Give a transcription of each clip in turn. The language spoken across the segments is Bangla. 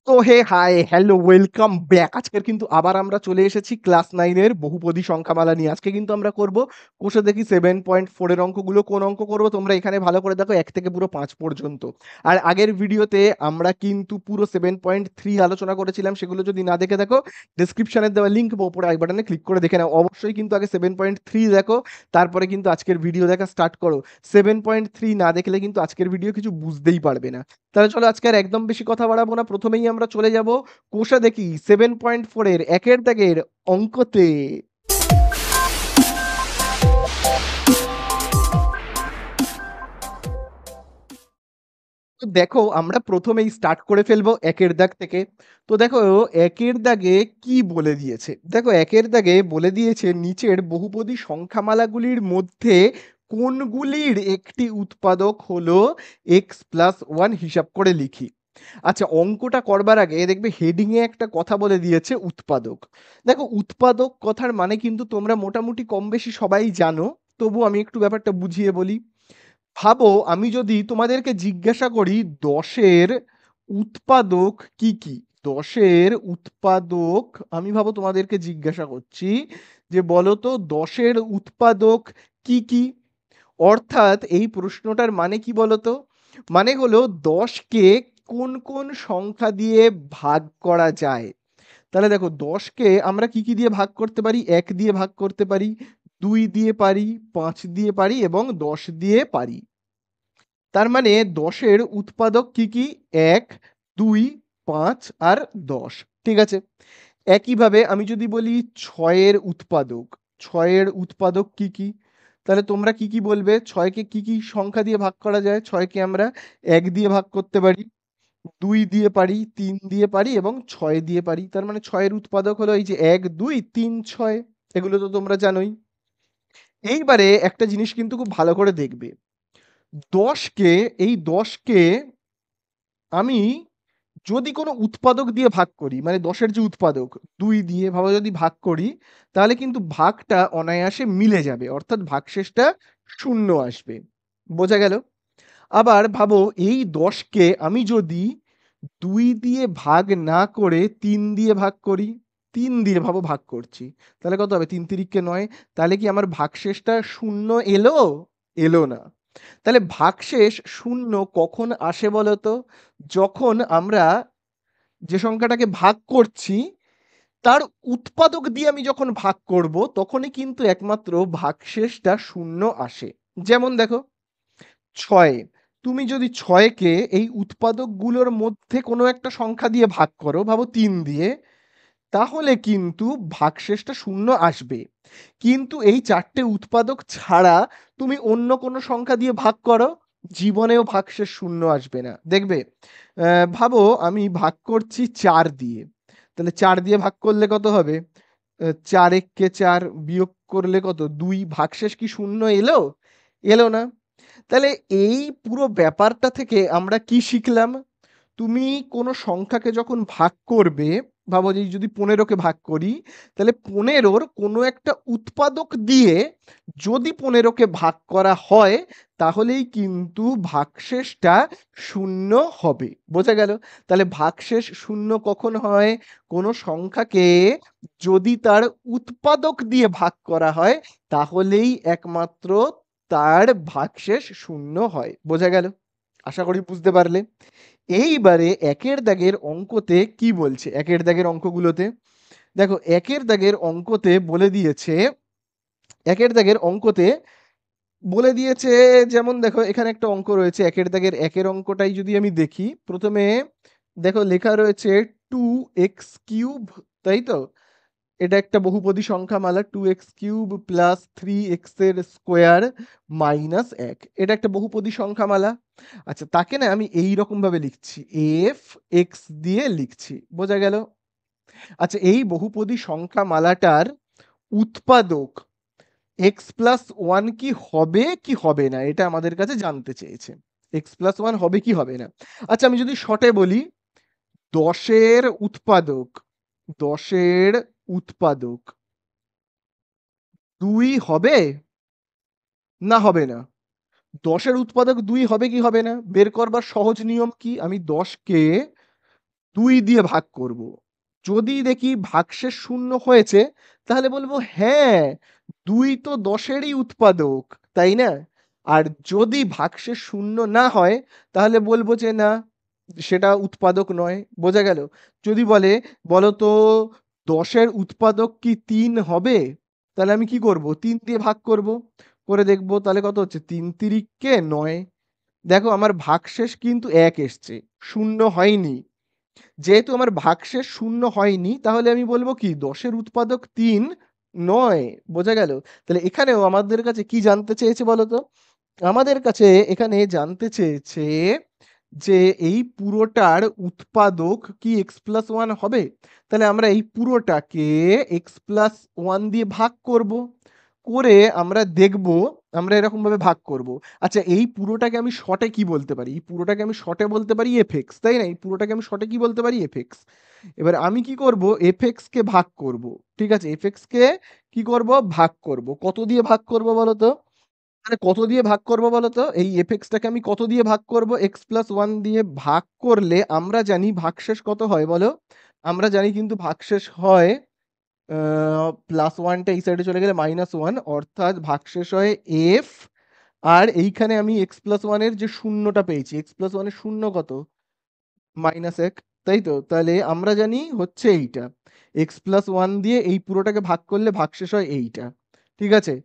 তো হে হাই হ্যালো ওয়েলকাম ব্যাক। আজকের কিন্তু আবার আমরা চলে এসেছি ক্লাস 9 এর বহুপদী সংখ্যামালা নিয়ে। আজকে কিন্তু আমরা করব কোষে দেখি 7.4 এর অঙ্কগুলো। কোন অঙ্ক করব তোমরা এখানে ভালো করে দেখো 1 থেকে পুরো 5 পর্যন্ত। আর আগের ভিডিওতে আমরা কিন্তু পুরো 7.3 আলোচনা করেছিলাম। সেগুলো যদি না দেখে থাকো ডেসক্রিপশনে দেওয়া লিংক বা উপরে আই বাটনে ক্লিক করে দেখে নাও। অবশ্যই কিন্তু আগে 7.3 দেখো, তারপরে কিন্তু আজকের ভিডিও দেখা স্টার্ট করো। 7.3 না দেখলে কিন্তু আজকের ভিডিও কিছু বুঝতেই পারবে না। তাহলে চলো আজকে আর একদম বেশি কথা বাড়াবো না, প্রথমেই আমরা চলে যাব কোষা দেখি 7.4 এর একের দাগের অঙ্কতে। তো দেখো আমরা প্রথমেই স্টার্ট করে ফেলবো একের দাগ থেকে। তো দেখো একের দাগে কি বলে দিয়েছে, দেখো একের দাগে বলে দিয়েছে নিচের বহুপদী সংখ্যামালাগুলির মধ্যে কোনগুলির একটি উৎপাদক হলো x+1 হিসাব করে লিখি। আচ্ছা, অঙ্কটা করবার আগে দেখবে হেডিং এ একটা কথা বলে দিয়েছে উৎপাদক। দেখো উৎপাদক কথার মানে কিন্তু তোমরা মোটামুটি কম বেশি সবাই জানো, তবু আমি একটু ব্যাপারটা বুঝিয়ে বলি। ভাবো আমি যদি তোমাদেরকে জিজ্ঞাসা করি দশের উৎপাদক কি কি, দশের উৎপাদক আমি ভাবো তোমাদেরকে জিজ্ঞাসা করছি যে বলো তো দশের উৎপাদক কি কি। অর্থাৎ এই প্রশ্নটার মানে কি বলতো, মানে হলো 10কে কোন কোন সংখ্যা দিয়ে ভাগ করা যায়। তাহলে দেখো 10কে আমরা কি কি দিয়ে ভাগ করতে পারি, 1 দিয়ে ভাগ করতে পারি, 2 দিয়ে পারি, 5 দিয়ে পারি এবং 10 দিয়ে পারি। তার মানে 10-এর উৎপাদক কি কি, 1, 2, 5 আর 10। ঠিক আছে, একইভাবে আমি যদি বলি 6-এর উৎপাদক, 6-এর উৎপাদক কি কি, তাহলে তোমরা কি কি বলবে, 6কে কি কি সংখ্যা দিয়ে ভাগ করা যায়। 6কে আমরা 1 দিয়ে ভাগ করতে পারি, 2 দিয়ে পারি, 3 দিয়ে পারি এবং 6 দিয়ে পারি। তার মানে 6-এর উৎপাদক হলো এই যে 1, 2, 3, 6। এগুলো তো তোমরা জানোই। এইবারে একটা জিনিস কিন্তু খুব ভালো করে দেখবে, 10কে, এই 10কে আমি যদি কোনো উৎপাদক দিয়ে ভাগ করি, মানে 10-এর যে উৎপাদক 2 দিয়ে ভাবে যদি ভাগ করি, তাহলে কিন্তু ভাগটা অনায়াসে মিলে যাবে, অর্থাৎ ভাগশেষটা শূন্য আসবে। বোঝা গেল? আবার ভাবো এই 10কে আমি যদি 2 দিয়ে ভাগ না করে 3 দিয়ে ভাগ করি, 3 দিয়ে ভাবো ভাগ করছি, তাহলে কত হবে, 3 তিরিককে 9, তাহলে কি আমার ভাগশেষটা শূন্য এলো? এলো না। তাহলে ভাগশেষ শূন্য কখন আসে বলতো, যখন আমরা যে সংখ্যাটাকে ভাগ করছি তার উৎপাদক দিয়ে আমি যখন ভাগ করব তখনই কিন্তু একমাত্র ভাগশেষটা শূন্য আসে। যেমন দেখো 6, তুমি যদি 6কে এই উৎপাদকগুলোর মধ্যে কোনো একটা সংখ্যা দিয়ে ভাগ করো, ভাবো 3 দিয়ে, তাহলে কিন্তু ভাগশেষটা শূন্য আসবে। কিন্তু এই 4টে উৎপাদক ছাড়া তুমি অন্য কোনো সংখ্যা দিয়ে ভাগ করো, জীবনেও ভাগশেষ শূন্য আসবে না। দেখবে ভাবো আমি ভাগ করছি 4 দিয়ে, তাহলে 4 দিয়ে ভাগ করলে কত হবে, 4 একে 4, বিয়োগ করলে কত 2, ভাগশেষ কি শূন্য এলো? এলো না। তাহলে এই পুরো ব্যাপারটা থেকে আমরা কি শিখলাম, তুমি কোনো সংখ্যাকে যখন ভাগ করবে, ভাবো যে যদি 15কে ভাগ করি, তাহলে 15-র কোনো একটা উৎপাদক দিয়ে যদি 15কে ভাগ করা হয় তাহলেই কিন্তু ভাগশেষটা শূন্য হবে। বোঝা গেল? তাহলে ভাগশেষ শূন্য কখন হয়, কোনো সংখ্যাকে যদি তার উৎপাদক দিয়ে ভাগ করা হয় তাহলেই একমাত্র তার ভাগশেষ শূন্য হয়। বোঝা গেল? আশা করি বুঝতে পারলে। এইবারে একের দাগের অঙ্কতে কি বলছে, একের দাগের অঙ্কগুলোতে দেখো একের দাগের অঙ্কতে বলে দিয়েছে, একের দাগের অঙ্কতে বলে দিয়েছে, যেমন দেখো এখানে একটা অঙ্ক রয়েছে একের দাগের একের অঙ্কটাই যদি আমি দেখি, প্রথমে দেখো লেখা রয়েছে 2x³ তাই তো, এটা একটা বহুপদী সংখ্যামালা, 2x³ প্লাস 3x এর স্কোয়ার মাইনাস 1, এটা একটা বহুপদী সংখ্যামালা। আচ্ছা তাকে না আমি এই রকম ভাবে লিখছি, এফ এক্স দিয়ে লিখছি। বোঝা গেল? আচ্ছা এই বহুপদী সংখ্যামালাটার উৎপাদক x+1 কি হবে কি হবে না, এটা আমাদের কাছে জানতে চেয়েছে। x+1 হবে কি হবে না। আচ্ছা আমি যদি শর্টে বলি, 10-এর উৎপাদক, 10-এর উৎপাদক 2 হবে না হবে না, 10-এর উৎপাদক 2 হবে কি হবে না, বের করবার সহজ নিয়ম কি, আমি 10কে 2 দিয়ে ভাগ করব। যদি দেখি ভাগশেষ শূন্য হয়েছে তাহলে বলবো হ্যাঁ 2 তো 10-এরই উৎপাদক, তাই না? আর যদি ভাগশেষ শূন্য না হয় তাহলে বলবো যে না সেটা উৎপাদক নয়। বোঝা গেল? যদি বলে বলো তো 10-এর উৎপাদক কি 3 হবে? তাহলে আমি কি করব? 3 দিয়ে ভাগ করব। করে দেখব তাহলে কত হচ্ছে? 3 তিরিকে 9। দেখো আমার ভাগশেষ কিন্তু 1 এসছে। শূন্য হয়নি। যেহেতু আমার ভাগশেষ শূন্য হয়নি তাহলে আমি বলবো কি 10-এর উৎপাদক 3 নয়। বোঝা গেল? তাহলে এখানেও আমাদের কাছে কি জানতে চেয়েছে বলো তো? আমাদের কাছে এখানে জানতে চেয়েছে যে এই পুরোটার উৎপাদক কি এক্স প্লাস ওয়ান হবে। তাহলে আমরা এই পুরোটাকে এক্স প্লাস ওয়ান দিয়ে ভাগ করব। করে আমরা দেখব আমরা এরকম ভাবে ভাগ করব। আচ্ছা এই পুরোটাকে আমি শর্টে কি বলতে পারি? এই পুরোটাকে আমি শর্টে বলতে পারি এফ এক্স, তাই না? এই পুরোটাকে আমি শর্টে কি বলতে পারি? F x. এবার আমি কি করব? এফ এক্স কে ভাগ করব। ঠিক আছে, এফ এক্স কে কি করব? ভাগ করব। কত দিয়ে ভাগ করব বলো তো? মানে কত দিয়ে ভাগ করব বলো তো? এই এফএক্সটাকে আমি কত দিয়ে ভাগ করব? এক্স প্লাস ওয়ান দিয়ে ভাগ করলে আমরা জানি ভাগশেষ কত হয় বলো? আমরা জানি কিন্তু ভাগশেষ হয় প্লাস ওয়ানটা এই সাইডে চলে গেলে মাইনাস ওয়ান, অর্থাৎ ভাগশেষ হয় এফ। আর এইখানে আমি এক্স প্লাস ওয়ানের যে শূন্যটা পেয়েছি, এক্স প্লাস ওয়ানের শূন্য কত? -1, তাই তো? তাহলে আমরা জানি হচ্ছে এইটা। এক্স প্লাস ওয়ান দিয়ে এই পুরোটাকে ভাগ করলে ভাগশেষ হয় এইটা। ঠিক আছে?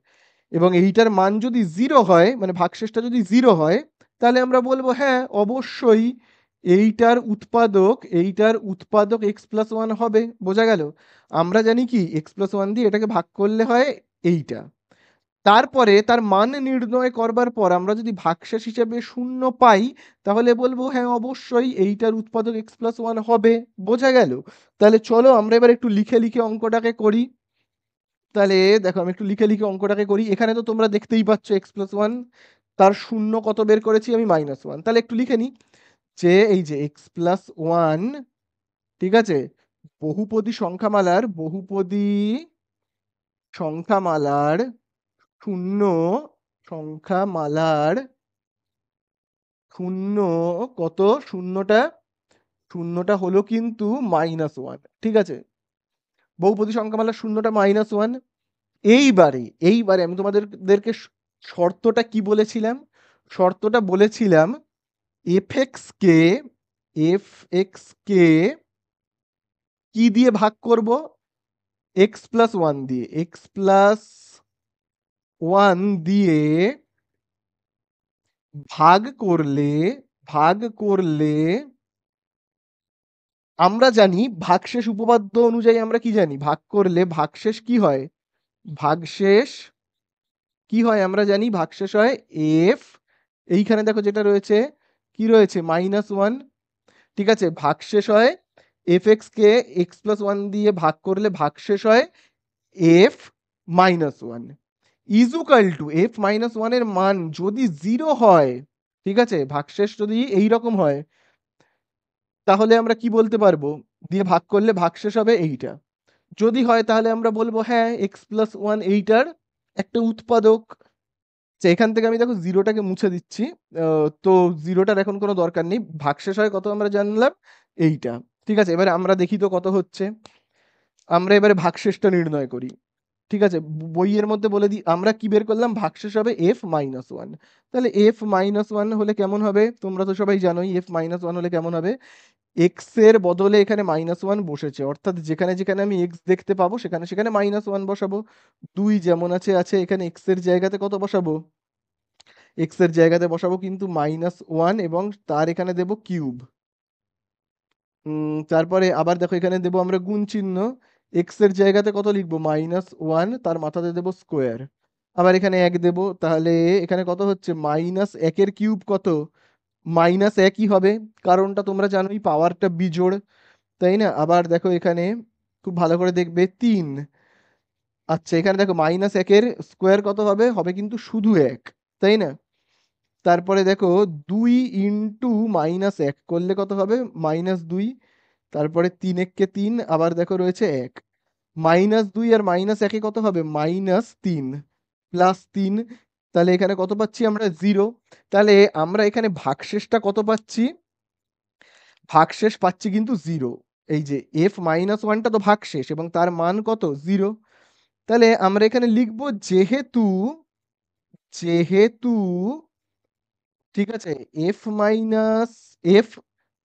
এবং এইটার মান যদি 0 হয়, মানে ভাগশেষটা যদি 0 হয়, তাহলে আমরা বলবো হ্যাঁ, অবশ্যই এইটার উৎপাদক এক্স প্লাস ওয়ান হবে। বোঝা গেল? আমরা জানি কি এক্স প্লাস ওয়ান দিয়ে এটাকে ভাগ করলে হয় এইটা। তারপরে তার মান নির্ণয় করবার পর আমরা যদি ভাগশেষ হিসেবে শূন্য পাই তাহলে বলবো হ্যাঁ অবশ্যই এইটার উৎপাদক এক্স প্লাস ওয়ান হবে। বোঝা গেল? তাহলে চলো আমরা এবার একটু লিখে লিখে অঙ্কটাকে করি। তাহলে দেখো আমি একটু লিখে লিখে অঙ্কটাকে করি। এখানে তো তোমরা দেখতেই পাচ্ছ এক্স প্লাস ওয়ান, তার শূন্য কত বের করেছি আমি? -1। তাহলে একটু লিখে নিই যে এই যে এক্স প্লাস ওয়ান, ঠিক আছে, বহুপদী সংখ্যামালার শূন্য সংখ্যামালার শূন্য কত? শূন্যটা শূন্যটা হলো কিন্তু -1। ঠিক আছে, বহুপদী সংখ্যামালার শূন্যটা -1। এইবারে আমি তোমাদেরকে শর্তটা কি বলেছিলাম? শর্তটা বলেছিলাম এফ এক্স কে এফ এক্স কে কি দিয়ে ভাগ করব? এক্স প্লাস ওয়ান দিয়ে। এক্স প্লাস ওয়ান দিয়ে ভাগ করলে ভাগ করলে আমরা জানি ভাগশেষ উপপাদ্য অনুযায়ী আমরা কি জানি? ভাগ করলে ভাগশেষ কি হয়? ভাগশেষ কি হয় আমরা জানি? ভাগশেষ হয় এফ, এইখানে দেখো যেটা রয়েছে কি রয়েছে? -1। ঠিক আছে, ভাগশেষ হয় এফ এক্স কে এক্স প্লাস ওয়ান দিয়ে ভাগ করলে ভাগশেষ হয় এফ -1 ইজুকাল টু এফ -1 এর মান যদি 0 হয়, ঠিক আছে, ভাগশেষ যদি এই রকম হয় তাহলে আমরা কি বলতে পারবো? দিয়ে ভাগ করলে ভাগশেষ হবে এইটা। যদি হয় তাহলে আমরা বলবো হ্যাঁ এক্স প্লাস ওয়ান এইটার একটা উৎপাদক। আচ্ছা, এখান থেকে আমি দেখো জিরোটাকে মুছে দিচ্ছি। তো জিরোটার এখন কোনো দরকার নেই। ভাগশেষ হয় কত আমরা জানলাম? এইটা। ঠিক আছে, এবারে আমরা দেখি তো কত হচ্ছে। আমরা এবারে ভাগশেষটা নির্ণয় করি। ঠিক আছে, বইয়ের মধ্যে বলে দিই আমরা কি বের করলাম? ভাগশেষ হবে এফ -1। তাহলে এফ -1 হলে কেমন হবে? তোমরা তো সবাই জানোই এফ -1 হলে কেমন হবে। এক্স এর বদলে এখানে -1 বসেছে, অর্থাৎ যেখানে যেখানে আমি এক্স দেখতে পাবো সেখানে সেখানে -1 বসাবো। 2 যেমন আছে আছে, এখানে এক্স এর জায়গাতে কত বসাবো? এক্স এর জায়গাতে বসাবো কিন্তু -1 এবং তার এখানে দেব কিউব। তারপরে আবার দেখো এখানে দেবো আমরা গুণ চিহ্ন। এক্স এর জায়গাতে কত লিখবো? -1, তার মাথাতে দেবো স্কোয়ার। আবার এখানে 1 দেবো, তাহলে এখানে কত হচ্ছে? -1 এর কিউব কত? -1ই হবে। কারণটা তোমরা জানোই, পাওয়ারটা বিজোড়, তাই না? আবার দেখো এখানে খুব ভালো করে দেখবে 3। আচ্ছা এখানে দেখো -1-এর স্কোয়ার কত হবে? হবে কিন্তু শুধু 1, তাই না? তারপরে দেখো 2 ইন্টু -1 করলে কত হবে? -2। তারপরে 3 × 3, আবার দেখো রয়েছে 1। -2 আর -1 কত হবে? -3 +3। তাহলে এখানে কত পাচ্ছি আমরা? 0। তাহলে আমরা এখানে ভাগশেষটা কত পাচ্ছি? ভাগশেষ পাচ্ছি কিন্তু জিরো। এই যে এফ মাইনাস ওয়ানটা তো ভাগশেষ এবং তার মান কত জিরো। তাহলে আমরা এখানে লিখবো যেহেতু যেহেতু ঠিক আছে F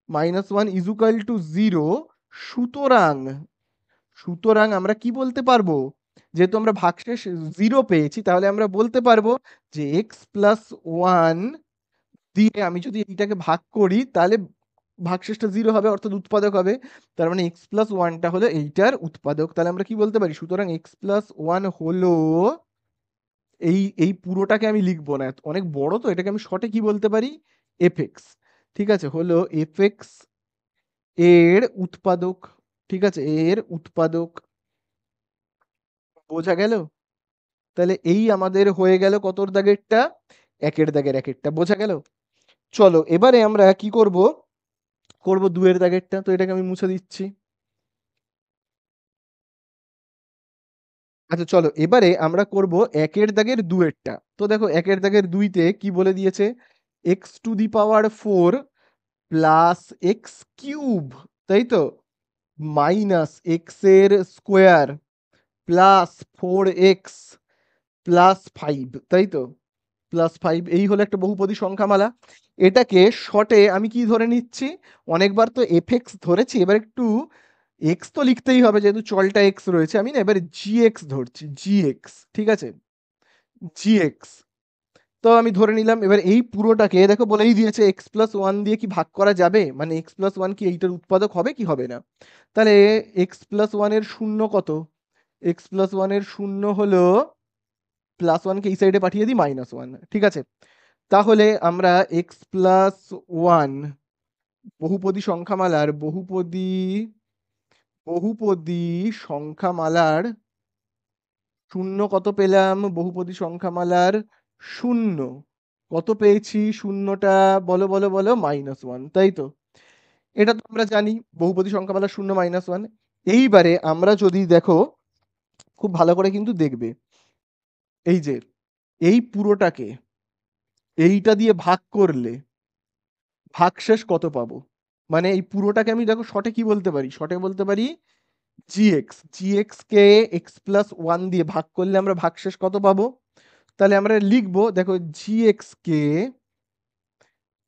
minus one is equal to zero, সুতরাং সুতরাং আমরা কি বলতে পারবো, যেহেতু আমরা ভাগশেষ জিরো পেয়েছি তাহলে আমরা বলতে পারবো যে এক্স প্লাস ওয়ান দিয়ে আমি যদি এইটাকে ভাগ করি তাহলে ভাগশেষটা জিরো হবে অর্থাৎ উৎপাদক হবে। তার মানে এক্স প্লাস ওয়ানটা হলো এইটার উৎপাদক। তাহলে আমরা কি বলতে পারি, সুতরাং এক্স প্লাস ওয়ান হলো এই এই পুরোটাকে আমি লিখবো না, অনেক বড় তো, এটাকে আমি শর্টে কি বলতে পারি, এফ এক্স। ঠিক আছে, হলো এফ এক্স এর উৎপাদক। ঠিক আছে, এর উৎপাদক। বোঝা গেল? তাহলে এই আমাদের হয়ে গেল কতর দাগেরটা, একের দাগের একেরটা। বোঝা গেল? চলো এবারে আমরা কি করব, করব দুয়ের দাগেরটা। তো এটাকে আমি মুছে দিচ্ছি। আচ্ছা চলো এবারে আমরা করব একের দাগের দুয়েরটা। তো দেখো একের দাগের দুইতে কি বলে দিয়েছে, x two the power four plus x cube, তাই তো, মাইনাস এক্স এর square plus four x plus five, তাই তো, প্লাস ফাইভ। এই হলো একটা বহুপদী সংখ্যামালা। এটাকে শর্টে আমি কি ধরে নিচ্ছি, অনেকবার তো এফ এক্স ধরেছি, এবার একটু এক্স তো লিখতেই হবে যেহেতু চলটা এক্স রয়েছে, আমি না এবারে জি এক্স ধরছি, জি এক্স। ঠিক আছে, জি এক্স। তো আমি ধরে নিলাম, এবার এই পুরোটাকে দেখো বলেই দিয়েছে এক্স প্লাস ওয়ান দিয়ে কি ভাগ করা যাবে, মানে এক্স প্লাস ওয়ান কি এইটার উৎপাদক হবে কি হবে না। তাহলে এক্স প্লাস ওয়ানের শূন্য কত, এক্স প্লাস ওয়ানের শূন্য হলো, প্লাস ওয়ানকে এই সাইডে পাঠিয়ে দিই মাইনাস ওয়ান। ঠিক আছে, তাহলে আমরা এক্স প্লাস ওয়ান বহুপদী সংখ্যামালার বহুপদী সংখ্যামালার শূন্য কত পেলাম, বহুপদী সংখ্যামালার শূন্য কত পেয়েছি, শূন্যটা বলো বলো বলো, মাইনাস ওয়ান, তাই তো। এটা তো আমরা জানি বহুপদী সংখ্যামালার শূন্য মাইনাস ওয়ান। এইবারে আমরা যদি দেখো খুব ভালো করে কিন্তু দেখবে, এই যে এই পুরোটাকে এইটা দিয়ে ভাগ করলে ভাগশেষ কত পাবো, মানে এই পুরোটাকে আমি দেখো শর্টে কি বলতে পারি, শর্টে বলতে পারি জি এক্স কে এক্স প্লাস ওয়ান দিয়ে ভাগ করলে আমরা ভাগশেষ কত পাবো। তাহলে আমরা লিখবো দেখো জি এক্স কে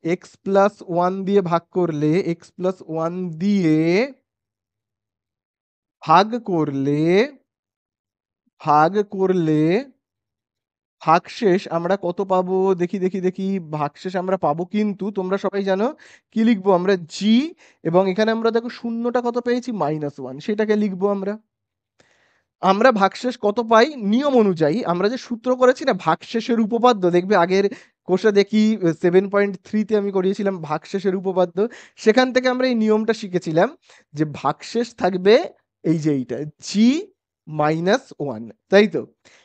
এক্স প্লাস ওয়ান দিয়ে ভাগ করলে, এক্স প্লাস ওয়ান দিয়ে ভাগ করলে ভাগ করলে ভাগশেষ আমরা কত পাবো, দেখি দেখি দেখি, ভাগশেষ আমরা পাবো কিন্তু তোমরা সবাই জানো কি লিখবো আমরা, জি, এবং এখানে আমরা দেখো শূন্যটা কত পেয়েছি মাইনাস ওয়ান, সেটাকে লিখবো আমরা। আমরা ভাগশেষ কত পাই, নিয়ম অনুযায়ী আমরা যে সূত্র করেছি না ভাগশেষের উপপাদ্য, দেখবে আগের কোষে দেখি 7.3-তে আমি করিয়েছিলাম ভাগশেষের উপপাদ্য, সেখান থেকে আমরা এই নিয়মটা শিখেছিলাম যে ভাগশেষ থাকবে এই যে এইটা জি মাইনাস ওয়ান, তাই তো।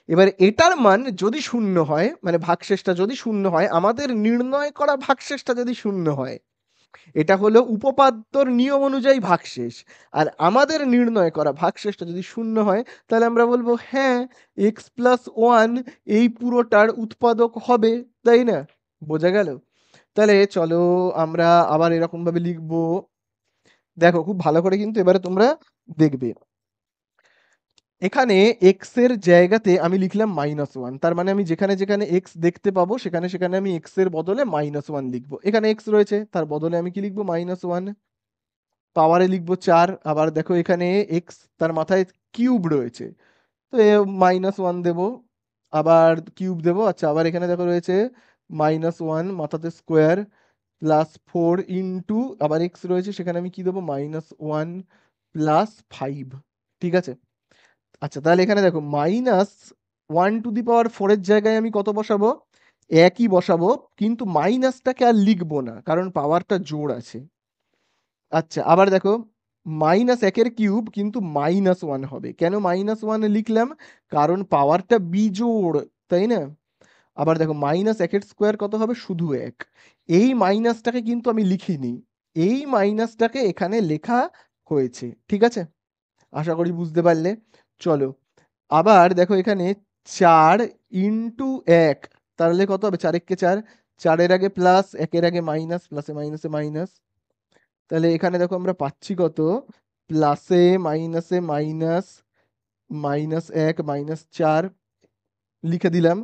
এবার এটার মান যদি শূন্য হয়, মানে ভাগশেষটা যদি শূন্য হয়, আমাদের নির্ণয় করা ভাগশেষটা যদি শূন্য হয়, এটা হলো উপপাদ্যর নিয়ম অনুযায়ী ভাগশেষ। আর আমাদের নির্ণয় করা ভাগশেষটা যদি শূন্য হয় তাহলে আমরা বলবো হ্যাঁ এক্স প্লাস ওয়ান এই পুরোটার উৎপাদক হবে, তাই না। বোঝা গেল? তাহলে চলো আমরা আবার এরকম ভাবে লিখবো। দেখো খুব ভালো করে কিন্তু এবারে তোমরা দেখবে, এখানে এক্স এর জায়গাতে আমি লিখলাম মাইনাস ওয়ান, তার মানে আমি যেখানে যেখানে এক্স দেখতে পাবো সেখানে সেখানে আমি এক্স এর বদলে মাইনাস ওয়ান লিখবো। এখানে এক্স রয়েছে তার বদলে আমি কি লিখবো, মাইনাস ওয়ান। পাওয়ারে লিখবো চার, আবার দেখো এখানে এক্স তার মাথায় কিউব রয়েছে, তো এ মাইনাস ওয়ান দেবো, আবার কিউব দেবো। আচ্ছা আবার এখানে দেখো রয়েছে মাইনাস ওয়ান মাথাতে স্কোয়ার প্লাস ফোর ইন্টু আবার এক্স রয়েছে সেখানে আমি কি দেবো, মাইনাস ওয়ান প্লাস ফাইভ। ঠিক আছে, আচ্ছা তাহলে এখানে দেখো মাইনাস ওয়ান টু দি পাওয়ার ফোরের জায়গায় আমি কত বসাবো, একই বসাবো, কিন্তু মাইনাসটাকে আর লিখবো না কারণ পাওয়ারটা জোর আছে। আচ্ছা আবার দেখো মাইনাস একের কিউব কিন্তু মাইনাস ওয়ান হবে, কেন মাইনাস ওয়ান লিখলাম, কারণ পাওয়ারটা বিজোড়, তাই না। আবার দেখো মাইনাস একের স্কোয়ার কত হবে, শুধু এক। এই মাইনাসটাকে কিন্তু আমি লিখিনি, এই মাইনাসটাকে এখানে লেখা হয়েছে। ঠিক আছে, আশা করি বুঝতে পারলে। চলো আবার দেখো এখানে চার ইন্টু এক, তাহলে কত হবে, চার এককে চার, চারের আগে প্লাস একের আগে মাইনাস, প্লাসে মাইনাসে মাইনাস, তাহলে এখানে দেখো আমরা পাচ্ছি কত, প্লাসে মাইনাসে মাইনাস, -1 -4 লিখে দিলাম।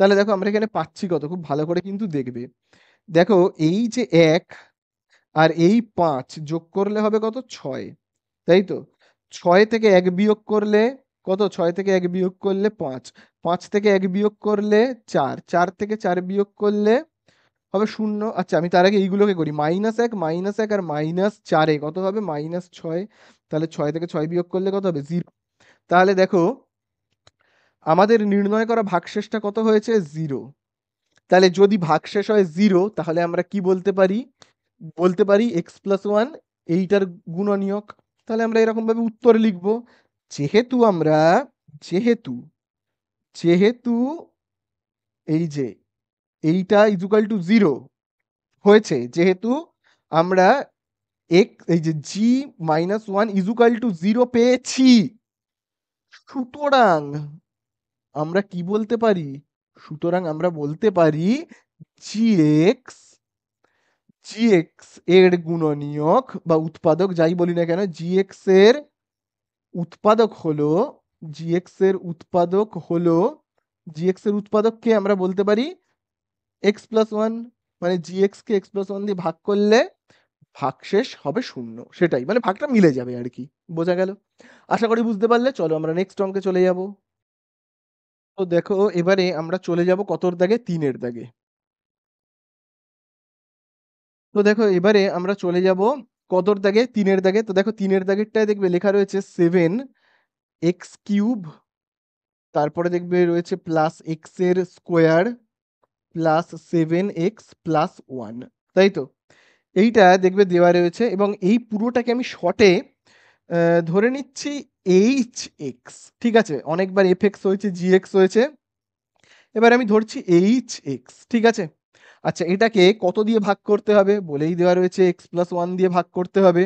তাহলে দেখো আমরা এখানে পাচ্ছি কত, খুব ভালো করে কিন্তু দেখবে। দেখো এই যে 1 আর এই 5 যোগ করলে হবে কত, 6, তাই তো? 6 থেকে 1 বিয়োগ করলে কত, 6 থেকে 1 বিয়োগ করলে 5, 5 থেকে 1 বিয়োগ করলে 4, 4 থেকে 4 বিয়োগ করলে হবে 0। আচ্ছা আমি তার আগে এইগুলোকে করি, -1 -1 আর -4 এ কত হবে, -6। তাহলে 6 থেকে 6 বিয়োগ করলে কত হবে, 0। তাহলে দেখো আমাদের নির্ণয় করা ভাগশেষটা কত হয়েছে, 0। তাহলে যদি ভাগশেষ হয় 0, তাহলে আমরা কি বলতে পারি, বলতে পারি x+1 এইটার গুণনীয়ক। তাহলে আমরা এরকম ভাবে উত্তর লিখব, যেহেতু আমরা, যেহেতু যেহেতু এই যে এইটা ইজুকাল টু 0 হয়েছে, যেহেতু আমরা এই যে g-1 ইজুকাল টু 0 পেয়েছি, সুতরাং আমরা কি বলতে পারি, সুতরাং আমরা বলতে পারি gx, gx এর গুণনীয়ক বা উৎপাদক যাই বলি না কেন, gx এর উৎপাদক হলো, gx এর উৎপাদক হলো, gx এর উৎপাদককে আমরা বলতে পারি x+1। মানে gx কে x+1 দিয়ে ভাগ করলে ভাগশেষ হবে 0, সেটাই, মানে ভাগটা মিলে যাবে আর কি। বোঝা গেল? আশা করি বুঝতে পারলে। চলো আমরা নেক্সট অঙ্কে চলে যাব। তো দেখো এবারে আমরা চলে যাব কতর দাগে, 3-এর দাগে। তো দেখো এবারে আমরা চলে যাব কতর দাগে, 3-এর দাগে। তো দেখো 3-এর দাগেরটায় দেখবে লেখা রয়েছে 7x³ তারপরে দেখবে রয়েছে প্লাস এক্স এর স্কোয়ার প্লাস 7x+1, তাই তো? এইটা দেখবে দেওয়া রয়েছে এবং এই পুরোটাকে আমি শর্টে ধরে নিচ্ছি এইচ এক্স। ঠিক আছে, অনেকবার এফ এক্স হয়েছে, জি এক্স হয়েছে, এবার আমি ধরছি এইচ এক্স। ঠিক আছে, আচ্ছা এটাকে কত দিয়ে ভাগ করতে হবে, বলেই দেওয়া রয়েছে x+1 দিয়ে ভাগ করতে হবে।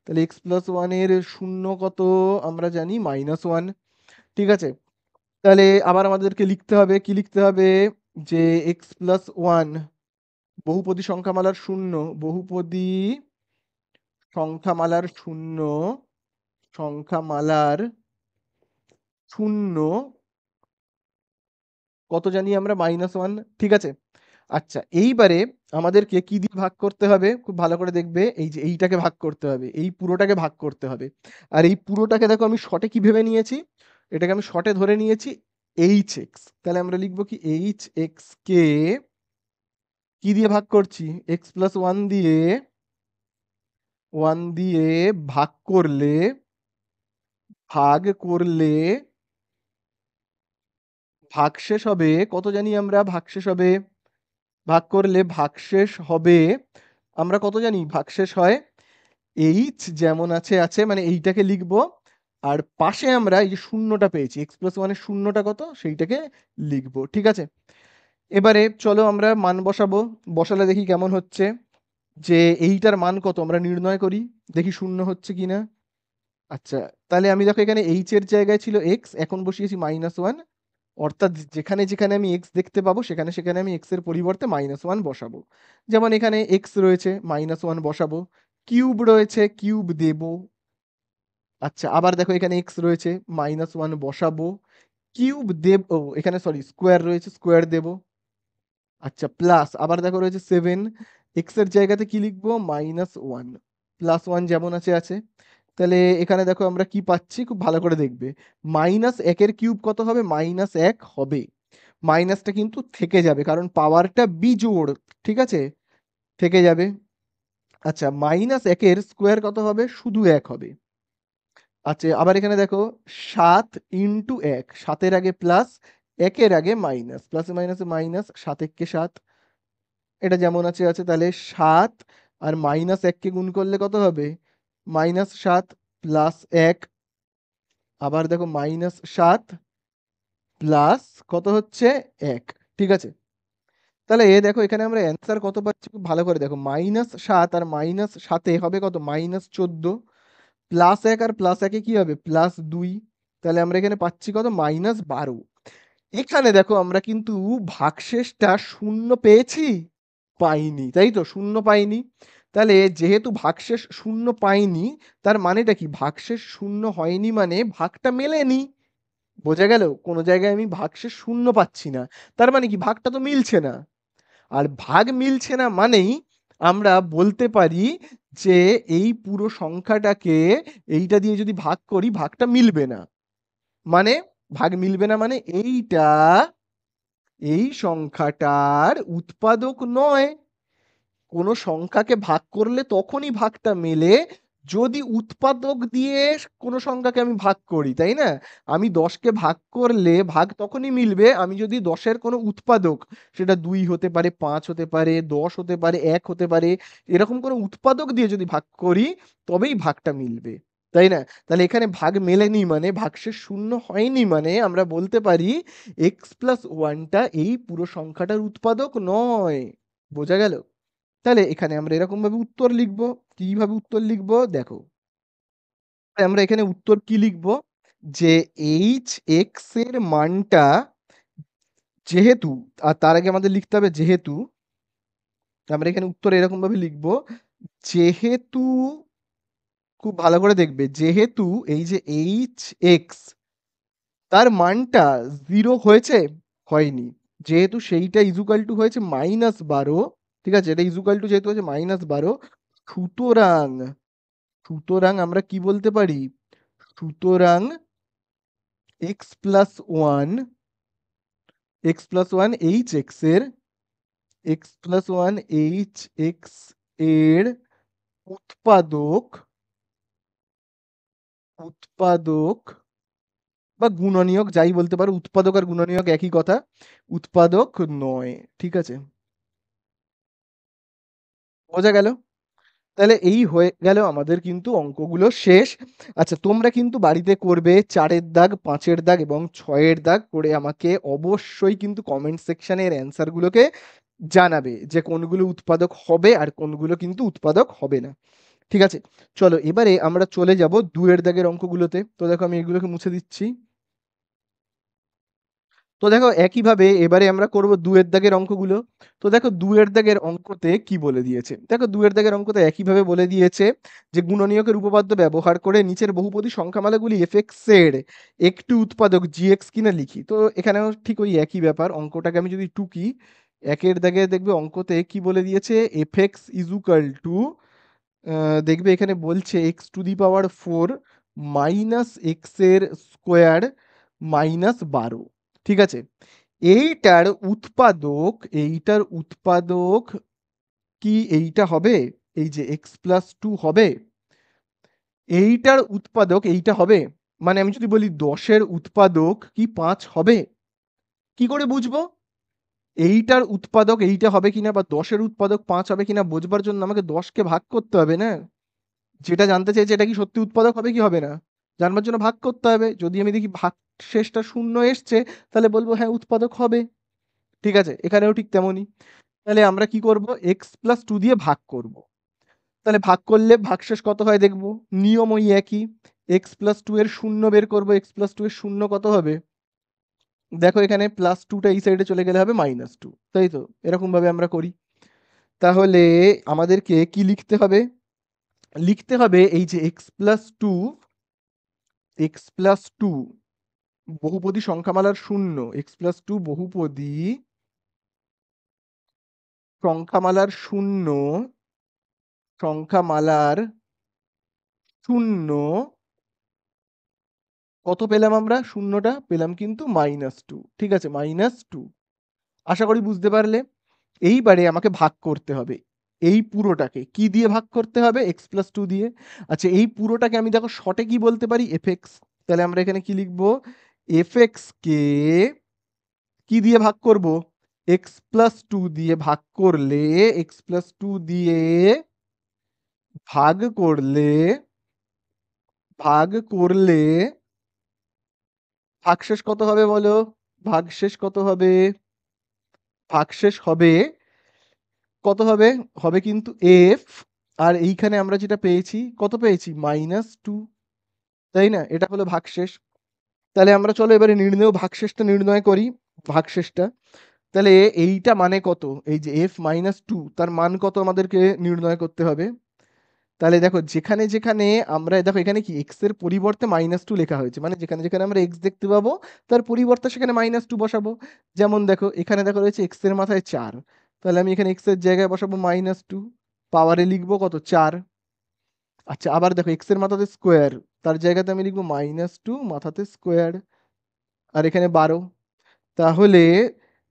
তাহলে x+1 এর শূন্য কত, আমরা জানি -1। ঠিক আছে, তাহলে আবার আমাদেরকে লিখতে হবে, কি লিখতে হবে, যে x+1 বহুপদী সংখ্যামালার শূন্য, বহুপদী সংখ্যামালার শূন্য, সংখ্যামালার শূন্য কত জানি আমরা, -1। ঠিক আছে, আচ্ছা এইবারে আমাদেরকে কি দিয়ে ভাগ করতে হবে, খুব ভালো করে দেখবে, এই যে এইটাকে ভাগ করতে হবে, এই পুরোটাকে ভাগ করতে হবে। আর এই পুরোটাকে দেখো আমি শর্টে কি ভেবে নিয়েছি, এটাকে আমি শর্টে ধরে নিয়েছি এইচ এক্স। তাহলে আমরা লিখবো কি, এইচ এক্স কে কি দিয়ে ভাগ করছি, x+1 দিয়ে, 1 দিয়ে ভাগ করলে, ভাগ করলে ভাগশেষ হবে কত জানি আমরা, ভাগশেষ হবে, ভাগ করলে ভাগশেষ হবে, আমরা কত জানি ভাগশেষ হয়, এইচ যেমন আছে আছে, মানে এইটাকে লিখবো, আর পাশে আমরা এই যে শূন্যটা পেয়েছি, x+1 এর শূন্যটা কত সেইটাকে লিখবো। ঠিক আছে, এবারে চলো আমরা মান বসাবো, বসালে দেখি কেমন হচ্ছে, যে এইটার মান কত আমরা নির্ণয় করি, দেখি শূন্য হচ্ছে কিনা। আচ্ছা, তাহলে আমি দেখো এখানে এইচ এর জায়গায় ছিল এক্স, এখন বসিয়েছি -1, অর্থাৎ যেখানে যেখানে আমি এক্স দেখতে পাবো সেখানে সেখানে আমি এক্স এর পরিবর্তে -1 বসাবো। যেমন এখানে এক্স রয়েছে, -1 বসাবো, কিউব রয়েছে, কিউব দেব। আচ্ছা আবার দেখো এখানে এক্স রয়েছে, -1 বসাবো, কিউব দেব, ও এখানে সরি স্কোয়ার রয়েছে, স্কোয়ার দেব। আচ্ছা প্লাস আবার দেখো রয়েছে 7, এক্স এর জায়গাতে কি লিখবো, -1, +1 যেমন আছে আছে। তাহলে এখানে দেখো আমরা কি পাচ্ছি, খুব ভালো করে দেখবে, -1 এর কিউব কত হবে, -1 হবে, মাইনাসটা কিন্তু থেকে যাবে কারণ পাওয়ারটা বিজোড়। ঠিক আছে, থেকে যাবে। আচ্ছা -1 এর স্কোয়ার কত হবে, শুধু 1 হবে। আচ্ছা আবার এখানে দেখো 7 × 1, 7-এর আগে প্লাস, 1-এর আগে মাইনাস, প্লাসে মাইনাসে মাইনাস, 7 × 1 = 7, এটা যেমন আছে আছে। তাহলে 7 আর -1কে গুণ করলে কত হবে, -7 প্লাস 1, আবার দেখো -7 প্লাস কত হচ্ছে, 1। ঠিক আছে, তাহলে দেখো এখানে আমরা অ্যান্সার কত পাচ্ছি, খুব ভালো করে দেখো, -7 আর -7 হবে কত, -14, +1 আর +1 কি হবে, +2। তাহলে আমরা এখানে পাচ্ছি কত, -12। এখানে দেখো আমরা কিন্তু ভাগশেষটা শূন্য পেয়েছি, পাইনি, তাই তো, শূন্য পাইনি। তাহলে যেহেতু ভাগশেষ শূন্য পাইনি, তার মানেটা কি? ভাগশেষ শূন্য হয়নি মানে ভাগটা মেলেনি। বোঝা গেল? কোনো জায়গায় আমি ভাগশেষ শূন্য পাচ্ছি না, তার মানে কি? ভাগটা তো মিলছে না। আর ভাগ মিলছে না মানেই আমরা বলতে পারি যে এই পুরো সংখ্যাটাকে এইটা দিয়ে যদি ভাগ করি, ভাগটা মিলবে না। মানে ভাগ মিলবে না মানে এইটা এই সংখ্যাটার উৎপাদক নয়। কোনো সংখ্যাকে ভাগ করলে তখনই ভাগটা মেলে যদি উৎপাদক দিয়ে কোনো সংখ্যাকে আমি ভাগ করি, তাই না? আমি 10কে ভাগ করলে ভাগ তখনই মিলবে আমি যদি 10-এর কোনো উৎপাদক, সেটা 2 হতে পারে, 5 হতে পারে, 10 হতে পারে, 1 হতে পারে, এরকম কোনো উৎপাদক দিয়ে যদি ভাগ করি তবেই ভাগটা মিলবে, তাই না? তাহলে এখানে ভাগ মেলেনি মানে ভাগশেষ শূন্য হয়নি মানে আমরা বলতে পারি এক্স প্লাস ওয়ানটা এই পুরো সংখ্যাটার উৎপাদক নয়। বোঝা গেল? তাহলে এখানে আমরা এরকম ভাবে উত্তর লিখব। কিভাবে উত্তর লিখব? দেখো, আমরা এখানে উত্তর কি লিখব? যে এইচ এক্স এর মানটা যেহেতু, আর তার আগে আমাদের লিখতে হবে যেহেতু, আমরা এখানে উত্তর এরকম ভাবে লিখব, যেহেতু, খুব ভালো করে দেখবে, যেহেতু এই যে এইচ এক্স তার মানটা 0 হয়েছে, হয়নি, যেহেতু সেইটা ইজুকাল টু হয়েছে -12, ঠিক আছে, এটা ইজুকাল টু যেহেতু হয়েছে -12, সুতরাং সুতরাং আমরা কি বলতে পারি? সুতরাং X plus one, H X এর, X plus one H X এর উৎপাদক, উৎপাদক বা গুণনীয়ক যাই বলতে পারো, উৎপাদক আর গুণনীয়ক একই কথা, উৎপাদক নয়। ঠিক আছে, বোঝা গেল? তাহলে এই হয়ে গেল আমাদের কিন্তু অঙ্কগুলো শেষ। আচ্ছা, তোমরা কিন্তু বাড়িতে করবে 4-এর দাগ, 5-এর দাগ এবং 6-এর দাগ করে আমাকে অবশ্যই কিন্তু কমেন্ট সেকশনে এর অ্যান্সার গুলোকে জানাবে যে কোনগুলো উৎপাদক হবে আর কোনগুলো কিন্তু উৎপাদক হবে না। ঠিক আছে, চলো এবারে আমরা চলে যাব 2-এর দাগের অঙ্কগুলোতে। তো দেখো আমি এগুলোকে মুছে দিচ্ছি। তো দেখো একইভাবে এবারে আমরা করব 2-এর দাগের অঙ্কগুলো। তো দেখো 2-এর দাগের অঙ্কতে কি বলে দিয়েছে? দেখো 2-এর দাগের অঙ্কতে একইভাবে বলে দিয়েছে যে গুণনীয়কের উপপাদ্য ব্যবহার করে নিচের বহুপদী সংখ্যামালাগুলি এফএক্স এর একটি উৎপাদক জিএক্স কিনা লিখি। তো এখানেও ঠিক ওই একই ব্যাপার, অঙ্কটাকে আমি যদি টুকি, 1-এর দাগে দেখবে অঙ্কতে কি বলে দিয়েছে? এফএক্স ইজুকাল টু, দেখবে এখানে বলছে x two the power 4 minus x এর স্কোয়ার -12। ঠিক আছে, এইটার উৎপাদক, এইটার উৎপাদক কি এইটা হবে? এই যে এক্স প্লাস টু হবে, এইটার উৎপাদক এইটা হবে? মানে আমি যদি বলি 10-এর উৎপাদক কি 5 হবে? কি করে বুঝবো এইটার উৎপাদক এইটা হবে কিনা বা 10-এর উৎপাদক 5 হবে কিনা? বোঝবার জন্য আমাকে 10কে ভাগ করতে হবে না? যেটা জানতে চাইছে এটা কি সত্যি উৎপাদক হবে কি হবে না, জানবার জন্য ভাগ করতে হবে। যদি আমি দেখি ভাগ শেষটা শূন্য এসছে, তাহলে বলবো হ্যাঁ উৎপাদক হবে। ঠিক আছে, এখানেও ঠিক তেমনই। তাহলে আমরা কি করব? এক্স প্লাস টু দিয়ে ভাগ করব। তাহলে ভাগ করলে ভাগশেষ কত হয় দেখবো, নিয়ম ওই একই, এক্স প্লাস টু এর শূন্য বের করবো। এক্স প্লাস টু এর শূন্য কত হবে? দেখো এখানে প্লাস টুটা এই সাইডে চলে গেলে হবে -2, তাই তো? এরকম ভাবে আমরা করি। তাহলে আমাদেরকে কি লিখতে হবে? লিখতে হবে এই যে x plus two, x plus two বহুপদী সংখ্যামালার শূন্য, এক্স প্লাস টু বহুপদী সংখ্যামালার শূন্য, সংখ্যামালার শূন্য, কত পেলাম আমরা? শূন্যটা পেলাম কিন্তু -2। ঠিক আছে, -2। আশা করি বুঝতে পারলে। এইবারে আমাকে ভাগ করতে হবে এই পুরোটাকে, কি দিয়ে ভাগ করতে হবে? এক্স প্লাস টু দিয়ে। আচ্ছা, এই পুরোটাকে আমি দেখো শর্টে কি বলতে পারি? এফএক্স। তাহলে আমরা এখানে কি লিখবো? এফএক্স কে কি দিয়ে ভাগ করব? এক্স প্লাস টু দিয়ে ভাগ করলে, এক্স প্লাস টু দিয়ে ভাগ করলে, ভাগ করলে ভাগশেষ কত হবে বলো? ভাগশেষ কত হবে? ভাগশেষ হবে কত হবে? হবে কিন্তু এফ, আর এইখানে আমরা যেটা পেয়েছি কত পেয়েছি? -2, তাই না? এটা হলো ভাগশেষ। তাহলে আমরা চলো এবারে নির্ণেয় ভাগশেষটা নির্ণয় করি। ভাগশেষটা তাহলে এইটা মানে কত? এই যে f মাইনাস টু তার মান কত আমাদেরকে নির্ণয় করতে হবে। তাহলে দেখো যেখানে যেখানে আমরা দেখো এখানে কি x এর পরিবর্তে মাইনাস টু লেখা হয়েছে, মানে যেখানে যেখানে আমরা x দেখতে পাবো তার পরিবর্তে সেখানে মাইনাস টু বসাবো। যেমন দেখো এখানে দেখো রয়েছে x এর মাথায় 4, তাহলে আমি এখানে x এর জায়গায় বসাবো মাইনাস টু, পাওয়ারে লিখবো কত 4। আচ্ছা আবার দেখো x এর মাথাতে স্কোয়ার, তার জায়গাতে আমি লিখবো মাইনাস টু মাথাতে স্কোয়ার, আর এখানে 12। তাহলে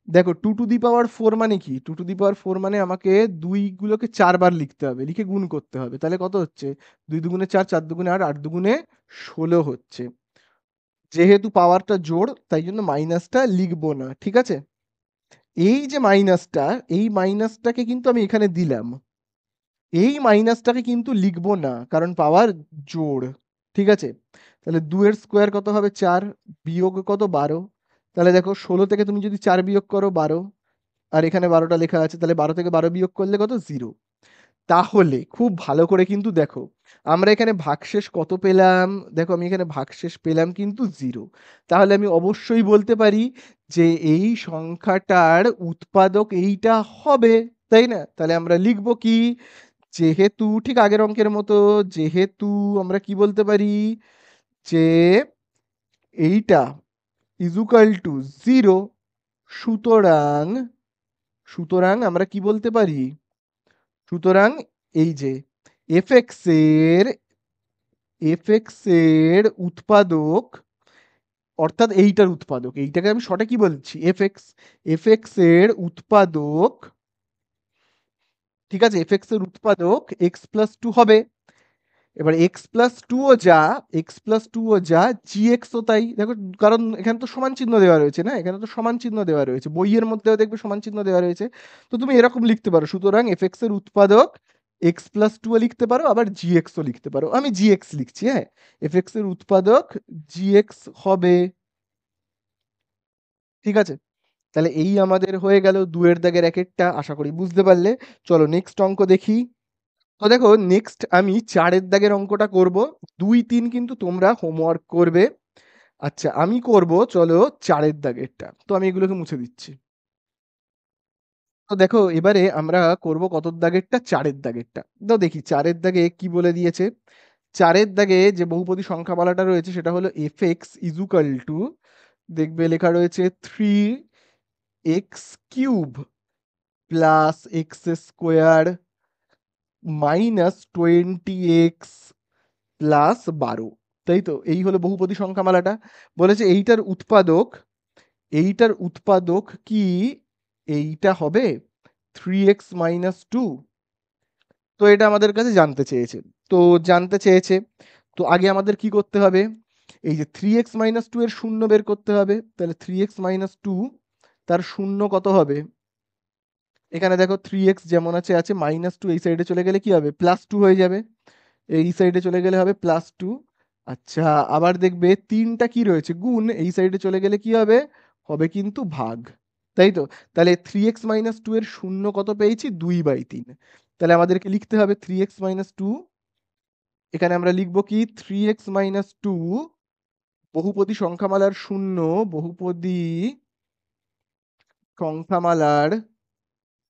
দেখো two to the power four মানে কি? Two to the power four মানে আমাকে দুইগুলোকে 4 বার লিখতে হবে, লিখে গুণ করতে হবে। তাহলে কত হচ্ছে? 2 দুগুণে 4, 4 দুগুণে 8, 8 দুগুণে 16 হচ্ছে। যেহেতু পাওয়ারটা জোড় তাই জন্য মাইনাসটা লিখবো না, ঠিক আছে? এই যে মাইনাসটা, এই মাইনাসটাকে কিন্তু আমি এখানে দিলাম, এই মাইনাসটাকে কিন্তু লিখবো না কারণ পাওয়ার জোড়, ঠিক আছে? তাহলে 2 এর স্কোয়ার কত হবে? 4, বিয়োগ কত? 12। তাহলে দেখো 16 থেকে তুমি যদি 4 বিয়োগ করো 12, আর এখানে 12টা লেখা আছে, তাহলে 12 থেকে 12 বিয়োগ করলে কত? 0। তাহলে খুব ভালো করে কিন্তু দেখো আমরা এখানে ভাগশেষ কত পেলাম। দেখো আমি এখানে ভাগশেষ পেলাম কিন্তু 0। তাহলে আমি অবশ্যই বলতে পারি যে এই সংখ্যাটার উৎপাদক এইটা হবে, তাই না? তাহলে আমরা লিখবো কি? যেহেতু ঠিক আগের অঙ্কের মতো, যেহেতু আমরা কি বলতে পারি যে এইটা ইজুকাল টু 0, সুতরাং সুতরাং আমরা কি বলতে পারি? সুতরাং এই যে এফএক্স এর এফএক্স এর উৎপাদক, অর্থাৎ এইটার উৎপাদক, এইটাকে আমি শর্টে কি বলছি? এফএক্স। এফএক্স এর উৎপাদক, ঠিক আছে? এফএক্স এর উৎপাদক এক্স প্লাস টু হবে। এবার এক্স প্লাস টু ও যা, এক্স প্লাস টু ও যা, জি এক্স ও তাই। দেখো কারণ এখানে তো সমান চিহ্ন দেওয়া রয়েছে, না? এখানে তো সমান চিহ্ন দেওয়া রয়েছে, বইয়ের মধ্যেও দেখবে সমান চিহ্ন দেওয়া রয়েছে। তো তুমি এরকম লিখতে পারো, সুতরাং এফএক্স এর উৎপাদক এক্স প্লাস টু ও লিখতে পারো, আবার জি এক্স ও লিখতে পারো। আমি জি এক্স লিখছি, হ্যাঁ। এফএক্স এর উৎপাদক জি এক্স হবে, ঠিক আছে? তাহলে এই আমাদের হয়ে গেল 2 এর দাগের একেরটা, আশা করি বুঝতে পারলে। চলো নেক্সট অঙ্ক দেখি। তো দেখো নেক্সট আমি 4-এর দাগের অঙ্কটা করব। 2, 3 কিন্তু তোমরা হোমওয়ার্ক করবে। আচ্ছা আমি করব, চলো 4-এর দাগেরটা। তো আমি এগুলোকে মুছে দিচ্ছি। তো দেখো এবারে আমরা করব কতর দাগেরটা? 4-এর দাগেরটা। তো দেখি 4-এর দাগে কি বলে দিয়েছে। 4-এর দাগে যে বহুপদী সংখ্যামালাটা রয়েছে সেটা হলো এফ এক্স ইজুকাল টু, দেখবে লেখা রয়েছে 3x³ plus x square minus 20x plus 12, তাই তো? এই হলো বহুপদী সংখ্যামালাটা। বলেছে এইটার উৎপাদক কি? এইটা হবে 3x-2। তো এটা আমাদের কাছে জানতে চেয়েছে। তো জানতে চেয়েছে, তো আগে আমাদের কি করতে হবে? এই যে 3x-2 এর শূন্য বের করতে হবে। তাহলে 3x-2 তার শূন্য কত হবে? এখানে দেখো 3x যেমন আছে আছে, -2 এই সাইডে চলে গেলে কি হবে? +2 হয়ে যাবে। এই সাইডে চলে গেলে হবে +2। আচ্ছা আবার দেখবে 3টা কি রয়েছে? গুণ। এই সাইডে চলে গেলে কি হবে? হবে কিন্তু ভাগ, তাই তো? তাহলে 3x-2 এর শূন্য কত পেয়েছি? 2/3। তাহলে আমাদেরকে লিখতে হবে 3x-2, এখানে আমরা লিখবো কি? 3x-2 বহুপদী সংখ্যামালার শূন্য, বহুপদী সংখ্যামালার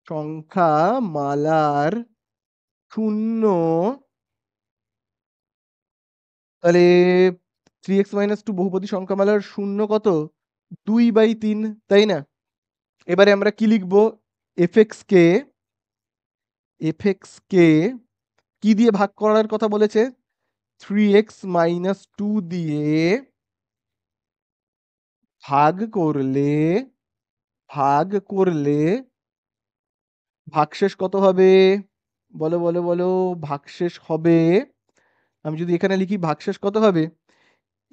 সংখ্যামালার শূন্য। তাহলে 3x-2 বহুপদী সংখ্যামালার শূন্য কত? 2/3, তাই না? এবারে আমরা কি লিখবো? এফএক্স কে, এফএক্স কে কি দিয়ে ভাগ করার কথা বলেছে? 3x-2 দিয়ে ভাগ করলে, ভাগ করলে ভাগশেষ কত হবে? বলো বলো বলো। ভাগশেষ হবে, আমি যদি এখানে লিখি ভাগশেষ কত হবে?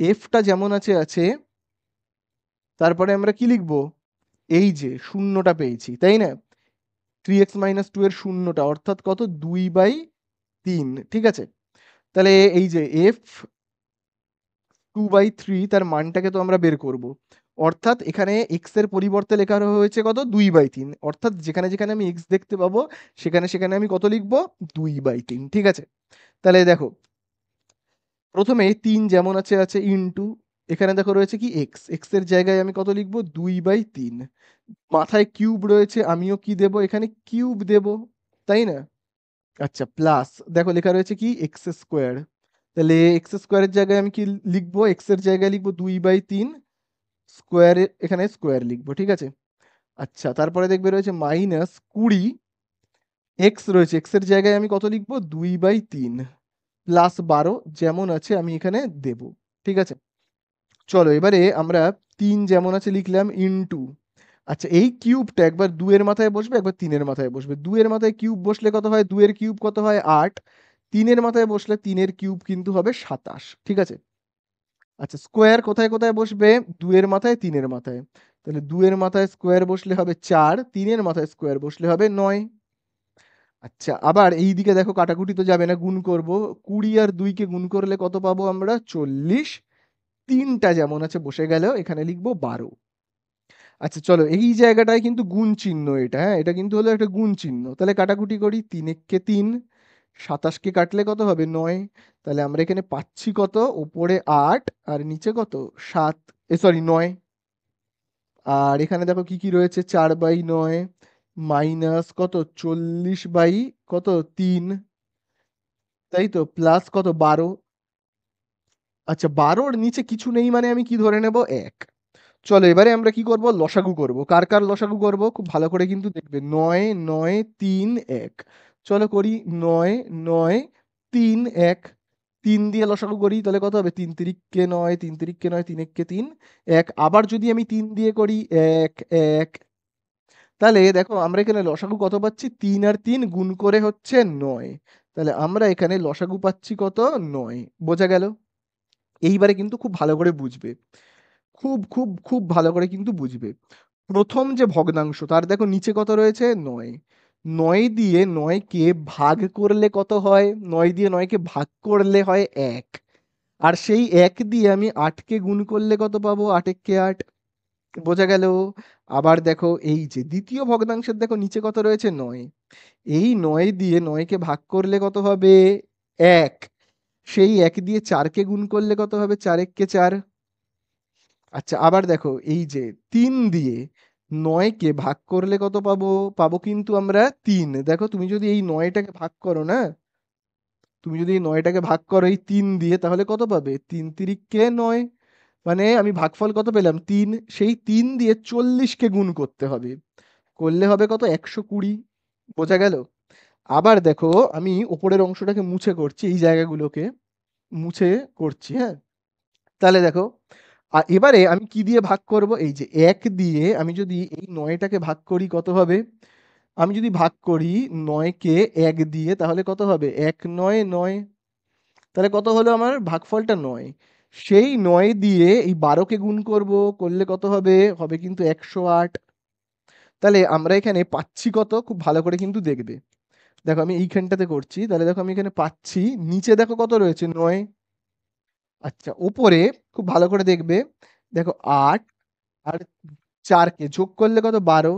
এফটা যেমন আছে আছে, তারপরে আমরা কি লিখবো? এই যে শূন্যটা পেয়েছি, তাই না? 3x-2 এর শূন্যটা, অর্থাৎ কত? 2/3, ঠিক আছে? তাহলে এই যে এফ 2/3 তার মানটাকে তো আমরা বের করব। অর্থাৎ এখানে এক্স এর পরিবর্তে লেখা হয়েছে কত? 2/3। অর্থাৎ যেখানে যেখানে আমি এক্স দেখতে পাবো সেখানে সেখানে আমি কত লিখবো? 2/3, ঠিক আছে? তাহলে দেখো প্রথমে 3 যেমন আছে আছে ইনটু এখানে দেখো রয়েছে কি এক্স, এক্স এর জায়গায় আমি কত লিখবো 2/3। মাথায় কিউব রয়েছে, আমিও কি দেব এখানে কিউব দেব, তাই না? আচ্ছা প্লাস দেখো লেখা রয়েছে কি এক্স স্কোয়ার, তাহলে এক্স স্কোয়ারের জায়গায় আমি কি লিখবো, এক্স এর জায়গায় লিখবো 2/3, স্কোয়ার এখানে স্কোয়ার লিখবো, ঠিক আছে। আচ্ছা তারপরে দেখবে রয়েছে -20, এক্স রয়েছে, এক্স এর জায়গায় আমি কত লিখবো 2/3 প্লাস 12 যেমন আছে আমি এখানে দেব, ঠিক আছে। চলো এবারে আমরা 3 যেমন আছে লিখলাম ইনটু, আচ্ছা এই কিউবটা একবার 2 এর মাথায় বসবে, একবার 3 এর মাথায় বসবে। 2 এর মাথায় কিউব বসলে কত হয়, 2 এর কিউব কত হয় 8, 3 এর মাথায় বসলে 3 এর কিউব কিন্তু হবে 27, ঠিক আছে। আচ্ছা স্কোয়ার কোথায় কোথায় বসবে, 2 এর মাথায় 3 এর মাথায়, তাহলে 2 এর মাথায় স্কোয়ার বসলে হবে 4, 3 এর মাথায় স্কোয়ার বসলে হবে 9। আচ্ছা আবার এই দিকে দেখো কাটাকুটি তো যাবে না, গুণ করব। 20 আর 2 কে গুণ করলে কত পাবো আমরা 40, তিনটা যেমন আছে বসে গেল, এখানে লিখবো 12। আচ্ছা চলো এই জায়গাটায় কিন্তু গুণ চিহ্ন এটা, হ্যাঁ এটা কিন্তু হলো একটা গুণ চিহ্ন, তাহলে কাটাকুটি করি, 3 একে 3, 27 কে কাটলে কত হবে 9, তাহলে আমরা এখানে পাচ্ছি কত, উপরে 8 আর নিচে কত 7, সরি 9। আর এখানে দেখো কি কি রয়েছে, 4/9 মাইনাস কত 40/3, তাই তো প্লাস কত 12। আচ্ছা 12-র নিচে কিছু নেই মানে আমি কি ধরে নেব 1। চলো এবারে আমরা কি করব, লসাগু করব। কার কার লসাগু করব খুব ভালো করে কিন্তু দেখবে, 9 9 3 1। চলো করি, 9 9 3 1, 3 দিয়ে লসাগু করি তাহলে কত হবে, 3 তিরিককে 9, 3 তিরিককে 9, 3 এককে 3 1। আবার যদি আমি 3 দিয়ে করি 1 1, তাহলে দেখো আমরা এখানে লসাগু কত পাচ্ছি, 3 আর 3 গুণ করে হচ্ছে 9, তাহলে আমরা এখানে লসাগু পাচ্ছি কত 9। বোঝা গেল? এইবারে কিন্তু খুব ভালো করে বুঝবে, খুব খুব খুব ভালো করে কিন্তু বুঝবে। প্রথম যে ভগ্নাংশ তার দেখো নিচে কত রয়েছে 9, 9 দিয়ে 9 কে ভাগ করলে কত হয়, 9 দিয়ে 9 কে ভাগ করলে হয় 1, আর সেই 1 দিয়ে আমি 8 কে গুণ করলে কত পাবো, 8 একে 8। বোঝা গেল? আবার দেখো এই যে দ্বিতীয় ভগ্নাংশের দেখো নিচে কত রয়েছে 9, এই 9 দিয়ে 9 কে ভাগ করলে কত হবে 1, সেই 1 দিয়ে 4 কে গুণ করলে কত হবে, 4 একে 4। আচ্ছা আবার দেখো এই যে 3 দিয়ে 9 কে ভাগ করলে কত পাবো, পাবো কিন্তু আমরা 3। দেখো তুমি যদি এই 9টাকে ভাগ করো না, তুমি যদি এই 9টাকে ভাগ করো এই 3 দিয়ে তাহলে কত পাবে, 3 তিরিককে 9, মানে আমি ভাগফল কত পেলাম 3। সেই 3 দিয়ে 40 কে গুণ করতে হবে, করলে হবে কত 120। বোঝা গেল? আবার দেখো আমি উপরের অংশটাকে মুছে করছি, এই জায়গাগুলোকে মুছে করছি, হ্যাঁ। তাহলে দেখো এবারে আমি কি দিয়ে ভাগ করব, এই যে 1 দিয়ে আমি যদি এই 9টাকে ভাগ করি কত হবে, আমি যদি ভাগ করি 9 কে 1 দিয়ে তাহলে কত হবে 1 9 9, তাহলে কত হলো আমার ভাগফলটা 9। সেই 9 দিয়ে এই 12 কে গুণ করব, করলে কত হবে, হবে কিন্তু 108। তাহলে আমরা এখানে পাচ্ছি কত, খুব ভালো করে কিন্তু দেখবে। দেখো আমি এইখানটাতে করছি, তাহলে দেখো আমি এখানে পাচ্ছি, নিচে দেখো কত রয়েছে 9। আচ্ছা উপরে খুব ভালো করে দেখবে, দেখো 8 আর 4 কে যোগ করলে কত 12,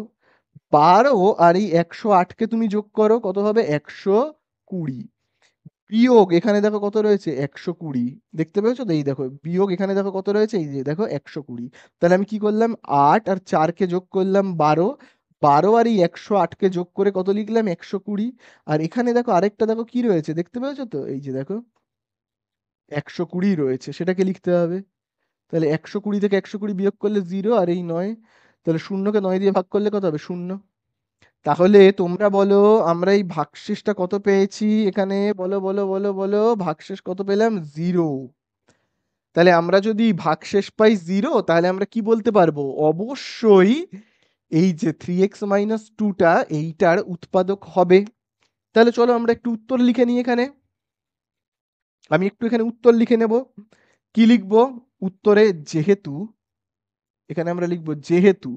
12 আর এই 108 কে তুমি যোগ করো কত হবে 120, বিয়োগ এখানে দেখো কত রয়েছে 120। দেখতে পেয়েছো তো, এই দেখো বিয়োগ এখানে দেখো কত রয়েছে, এই যে দেখো 120। তাহলে আমি কি করলাম, 8 আর 4 কে যোগ করলাম 12, 12 আর এই 108 কে যোগ করে কত লিখলাম 120। আর এখানে দেখো আরেকটা দেখো কি রয়েছে, দেখতে পেয়েছো তো, এই যে দেখো 120 রয়েছে, সেটাকে লিখতে হবে। তাহলে 120 থেকে 120 বিয়োগ করলে 0 আর এই 9, তাহলে শূন্যকে 9 দিয়ে ভাগ করলে কত হবে 0। তাহলে তোমরা বলো আমরা এই ভাগশেষটা কত পেয়েছি এখানে, বলো বলো বলো বলো, ভাগশেষ কত পেলাম 0। তাহলে আমরা যদি ভাগশেষ পাই 0 তাহলে আমরা কি বলতে পারবো, অবশ্যই এই যে 3x - 2টা এইটার উৎপাদক হবে। তাহলে চলো আমরা একটু উত্তর লিখে নিই এখানে, আমি একটু এখানে উত্তর লিখে নেব। কি লিখবো উত্তরে, যেহেতু এখানে আমরা লিখবো যেহেতু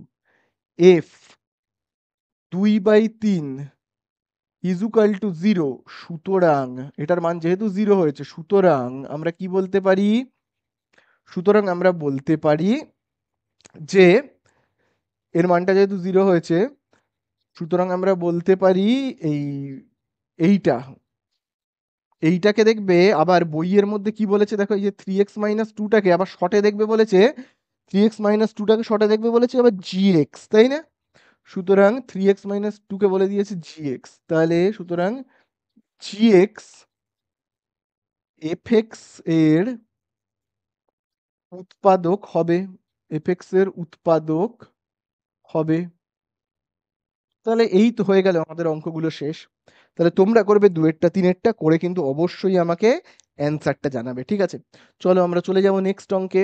f 2/3 ইজুকাল টু 0, সুতরাং এটার মান যেহেতু 0 হয়েছে, সুতরাং আমরা কি বলতে পারি, সুতরাং আমরা বলতে পারি যে এর মানটা যেহেতু 0 হয়েছে, সুতরাং আমরা বলতে পারি এই এইটা এইটাকে দেখবে আবার বইয়ের মধ্যে কি বলেছে দেখো, এই যে 3x মাইনাস টুটাকে আবার শর্টে দেখবে বলেছে, 3x মাইনাস টুটাকে শর্টে দেখবে বলেছে আবার gx, তাই না? সুতরাং 3x মাইনাস টুকে বলে দিয়েছে gx, তাহলে সুতরাং gx fx এর উৎপাদক হবে, fx এর উৎপাদক হবে। তাহলে এই তো হয়ে গেল আমাদের অঙ্কগুলো শেষ। তাহলে তোমরা করবে দুয়েরটা তিনেরটা করে কিন্তু অবশ্যই আমাকে অ্যান্সারটা জানাবে, ঠিক আছে? চলো আমরা চলে যাব নেক্সট অঙ্কে।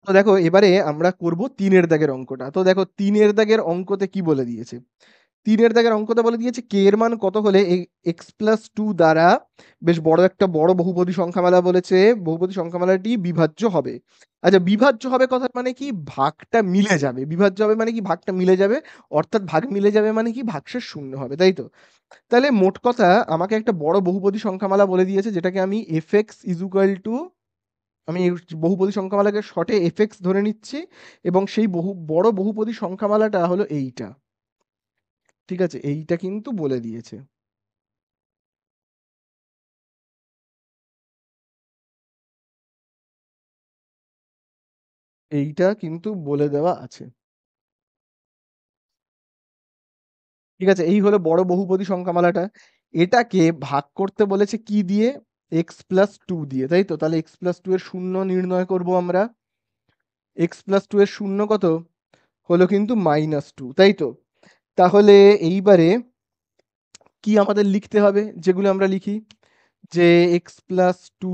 তো দেখো এবারে আমরা করব তিনের দাগের অঙ্কটা। তো দেখো তিনের দাগের অঙ্কতে কি বলে দিয়েছে, তিনের দাগের অঙ্কতে বলে দিয়েছে কে এর মান কত হলে এক্স প্লাস টু দ্বারা বেশ বড় একটা বড় বহুপদী সংখ্যামালা বলেছে, বহুপদী সংখ্যামালাটি বিভাজ্য হবে। আচ্ছা বিভাজ্য হবে কথার মানে কি, ভাগটা মিলে যাবে, বিভাজ্য হবে মানে কি ভাগটা মিলে যাবে, অর্থাৎ ভাগ মিলে যাবে মানে কি ভাগশেষ শূন্য হবে, তাই তো? তাহলে মোট কথা আমাকে একটা বড় বহুপদী সংখ্যামালা বলে দিয়েছে, যেটাকে আমি F x is equal to, আমি এই বহুপদী সংখ্যামালাকে শর্টে এফ এক্স ধরে নিচ্ছি, এবং সেই বড় বহুপদী সংখ্যামালাটা হলো এইটা, ঠিক আছে? এইটা কিন্তু বলে দিয়েছে, এইটা কিন্তু বলে দেওয়া আছে, ঠিক আছে? এই হলো বড় বহুপদী সংখ্যামালাটা। এটাকে ভাগ করতে বলেছে কি দিয়ে, এক্স প্লাস টু দিয়ে, তাই তো? তাহলে এক্স প্লাস টু এর শূন্য নির্ণয় করব আমরা। এক্স প্লাস টু এর শূন্য কত হলো, কিন্তু মাইনাস টু, তাই তো? তাহলে এইবারে কি আমাদের লিখতে হবে, যেগুলো আমরা লিখি, যে এক্স প্লাস টু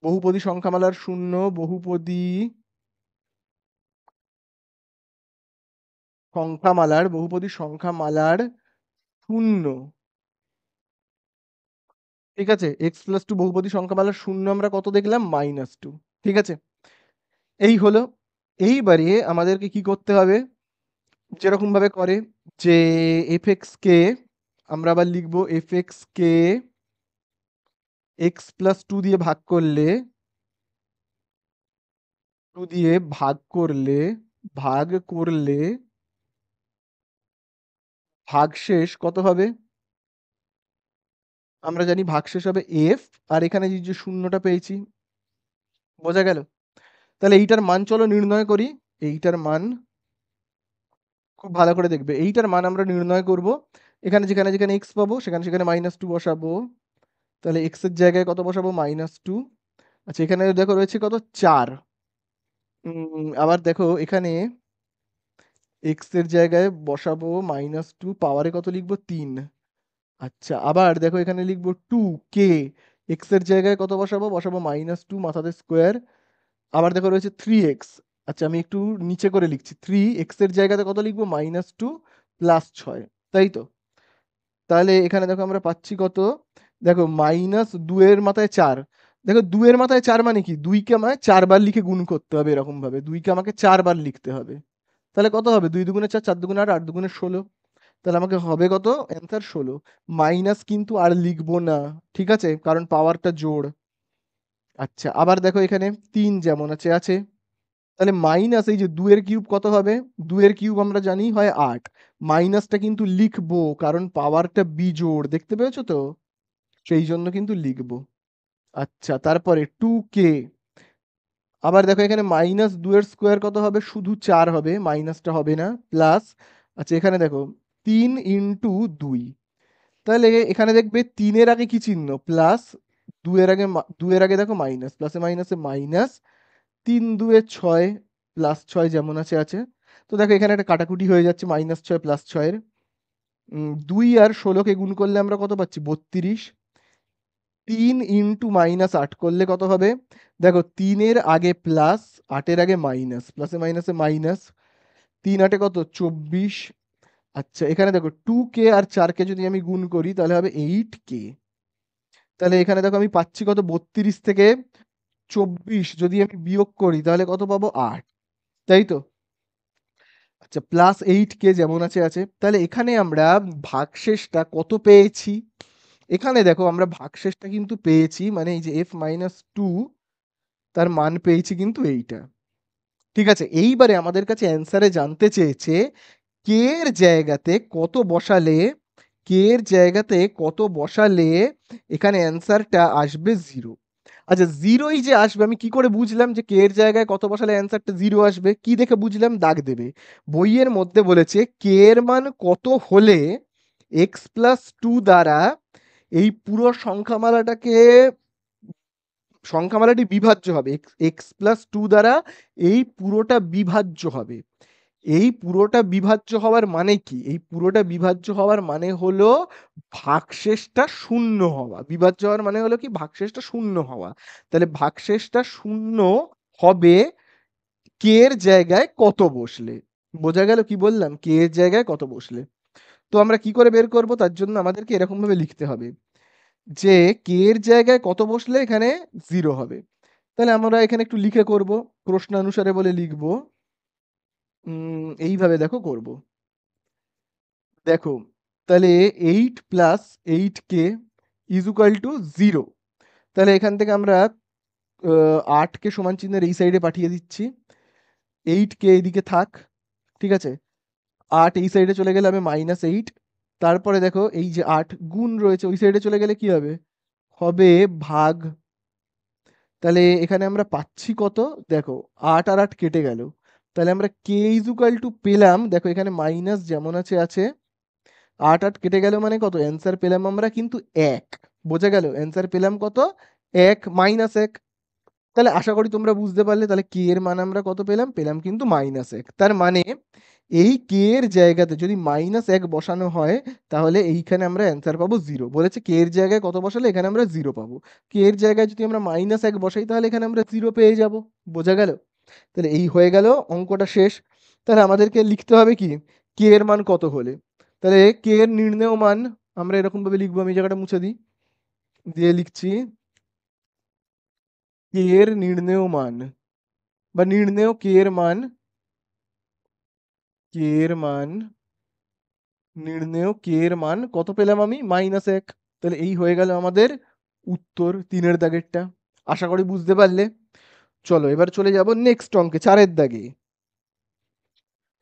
বহুপদী সংখ্যামালার শূন্য, বহুপদী সংখ্যামালার শূন্য, ঠিক আছে? এক্স প্লাস টু বহুপদী সংখ্যামালার শূন্য আমরা কত দেখলাম, মাইনাস টু, ঠিক আছে? এই হলো। এইবারে আমাদেরকে কি করতে হবে, যেরকম ভাবে করে, যে এফ এক্স কে আমরা আবার লিখবো, এফ এক্স কে এক্স প্লাস টু দিয়ে ভাগ করলে, টু দিয়ে ভাগ করলে ভাগশেষ কত হবে, আমরা জানি ভাগশেষ হবে এফ, আর এখানে যে শূন্যটা পেয়েছি, বোঝা গেল? তাহলে এইটার মান চলো নির্ণয় করি। এইটার মান খুব ভালো করে দেখবে, এইটার মান আমরা নির্ণয় করব, এখানে যেখানে যেখানে এক্স পাবো সেখানে সেখানে মাইনাস টু বসাবো, তাহলে এক্স এর জায়গায় কত বসাবো, মাইনাস টু। আচ্ছা এখানে দেখো রয়েছে কত, চার। আবার দেখো এখানে এক্স এর জায়গায় বসাবো মাইনাস টু, পাওয়ারে কত লিখবো, তিন। আচ্ছা আবার দেখো এখানে লিখবো টু কে, এক্স এর জায়গায় কত বসাবো, বসাবো মাইনাস টু মাথাতে স্কোয়ার। আবার দেখো রয়েছে থ্রি এক্স, আচ্ছা আমি একটু নিচে করে লিখছি, থ্রি এক্স এর জায়গাতে কত লিখবো, মাইনাস টু প্লাস ছয়, তাই তো? তাহলে এখানে দেখো আমরা পাচ্ছি কত, দেখো মাইনাস দুয়ের মাথায় চার, দেখো দুয়ের মাথায় চার মানে কি, দুইকে আমায় চারবার লিখে গুণ করতে হবে, এরকম ভাবে দুইকে আমাকে চারবার লিখতে হবে। তাহলে কত হবে, দুই দুগুণে চার, চার দুগুণে আট, আট দুগুণে ষোলো, তাহলে আমাকে হবে কত, অ্যান্সার ষোলো। মাইনাস কিন্তু আর লিখবো না, ঠিক আছে, কারণ পাওয়ারটা জোড়। আচ্ছা আবার দেখো এখানে তিন যেমন আছে আছে, তাহলে মাইনাস এই যে দুয়ের কিউব কত হবে, দুয়ের কিউব আমরা জানি হয় আট, মাইনাসটা কিন্তু লিখবো কারণ পাওয়ারটা বিজোড়, দেখতে পেয়েছো তো, সেই জন্য কিন্তু লিখবো। আচ্ছা তারপরে টু কে, আবার দেখো এখানে মাইনাস দুয়ের স্কোয়ার কত হবে, শুধু চার হবে, মাইনাসটা হবে না, প্লাস। আচ্ছা এখানে দেখো তিন ইন্টু দুই, তাহলে এখানে দেখবে তিনের আগে কি চিহ্ন, প্লাস, দুয়ের আগে দেখো মাইনাস, প্লাসে মাইনাসে মাইনাস, তিন দুয়ে ছয়, প্লাস ছয় যেমন আছে আছে। তো দেখো এখানে একটা কাটাকুটি হয়ে যাচ্ছে, মাইনাস ছয় প্লাস ছয়ের, দুই আর ষোলোকে গুণ করলে আমরা কত পাচ্ছি, বত্রিশ। তিন ইন্টু মাইনাস আট করলে কত হবে, দেখো তিনের আগে প্লাস, আটের আগে মাইনাস, প্লাসে মাইনাসে মাইনাস, তিন আটে কত, চব্বিশ। আচ্ছা এখানে দেখো টু কে আর চার কে যদি আমি গুণ করি তাহলে হবে এইট কে, তাহলে এখানে দেখো আমি পাচ্ছি কত, বত্রিশ থেকে চব্বিশ যদি আমি বিয়োগ করি তাহলে কত পাবো, আট, তাই তো? আচ্ছা প্লাস এইট কে যেমন আছে আছে, তাহলে এখানে আমরা ভাগশেষটা কত পেয়েছি, এখানে দেখো আমরা ভাগশেষটা কিন্তু পেয়েছি, মানে এই যে এফ মাইনাস টু, তার মান পেয়েছি কিন্তু এইটা, ঠিক আছে? এইবারে আমাদের কাছে অ্যান্সারে জানতে চেয়েছে কে এর জায়গাতে কত বসালে কে এর জায়গাতে কত বসালে এখানে অ্যান্সারটা আসবে 0। আচ্ছা 0ই যে আসবে আমি কি করে বুঝলাম যে কে এর জায়গায় কত বসালে অ্যান্সারটা 0 আসবে? কি দেখে বুঝলাম? দাগ দেবে। বইয়ের মধ্যে বলেছে কে এর মান কত হলে x+2 দ্বারা এই পুরো সংখ্যামালাটি বিভাজ্য হবে। x+2 দ্বারা এই পুরোটা বিভাজ্য হবে। এই পুরোটা বিভাজ্য হওয়ার মানে কি? এই পুরোটা বিভাজ্য হওয়ার মানে হলো ভাগশেষটা শূন্য হওয়া। বিভাজ্য হওয়ার মানে হলো কি? ভাগশেষটা শূন্য হওয়া। তাহলে ভাগশেষটা শূন্য হবে কে এর জায়গায় কত বসলে। বোঝা গেল কি বললাম? কে এর জায়গায় কত বসলে। তো আমরা কি করে বের করব? তার জন্য আমাদেরকে এরকম ভাবে লিখতে হবে যে কে এর জায়গায় কত বসলে এখানে 0 হবে। তাহলে আমরা এখানে একটু লিখে করব। প্রশ্নানুসারে বলে লিখব। এইভাবে দেখো করব। দেখো তাহলে 8 plus 8k is equal to 0। তাহলে এখান থেকে আমরা 8কে সমান চিহ্নের এই সাইডে পাঠিয়ে দিচ্ছি। 8k এদিকে থাক। ঠিক আছে? 8 এই সাইডে চলে গেলে হবে -8। তারপরে দেখো এই যে 8 গুণ রয়েছে ওই সাইডে চলে গেলে কি হবে? হবে ভাগ। তাহলে এখানে আমরা পাচ্ছি কত? দেখো 8 আর 8 কেটে গেল। তাহলে আমরা k ইজ ইকুয়াল টু পেলাম, দেখো এখানে মাইনাস যেমন আছে আছে, 8 8 কেটে গেল মানে কত? অ্যান্সার পেলাম আমরা কিন্তু 1। বোঝা গেল? অ্যান্সার পেলাম কত? 1 -1। তাহলে আশা করি তোমরা বুঝতে পারলে। তাহলে কে এর মান আমরা কত পেলাম? পেলাম কিন্তু -1। তার মানে এই কে এর জায়গাতে যদি -1 বসানো হয় তাহলে এইখানে আমরা অ্যান্সার পাবো 0। বলেছে কে এর জায়গায় কত বসালে এখানে আমরা 0 পাবো। কে এর জায়গায় যদি আমরা -1 বসাই তাহলে এখানে আমরা 0 পেয়ে যাব। বোঝা গেল? তাহলে এই হয়ে গেল অঙ্কটা শেষ। তাহলে আমাদেরকে লিখতে হবে কি? কে এর মান কত হলে। তাহলে কে এর নির্ণেয় মান আমরা এরকম ভাবে লিখবো। আমি এই জায়গাটা মুছে দিই, দিয়ে লিখছি কে এর নির্ণেয় মান বা নির্ণেয় কে এর মান, কে এর মান নির্ণেয় কে এর মান কত পেলাম আমি? -1। তাহলে এই হয়ে গেল আমাদের উত্তর 3-এর দাগেরটা। আশা করি বুঝতে পারলে। চলো এবার চলে যাব নেক্সট অঙ্কে, 4-এর দাগে।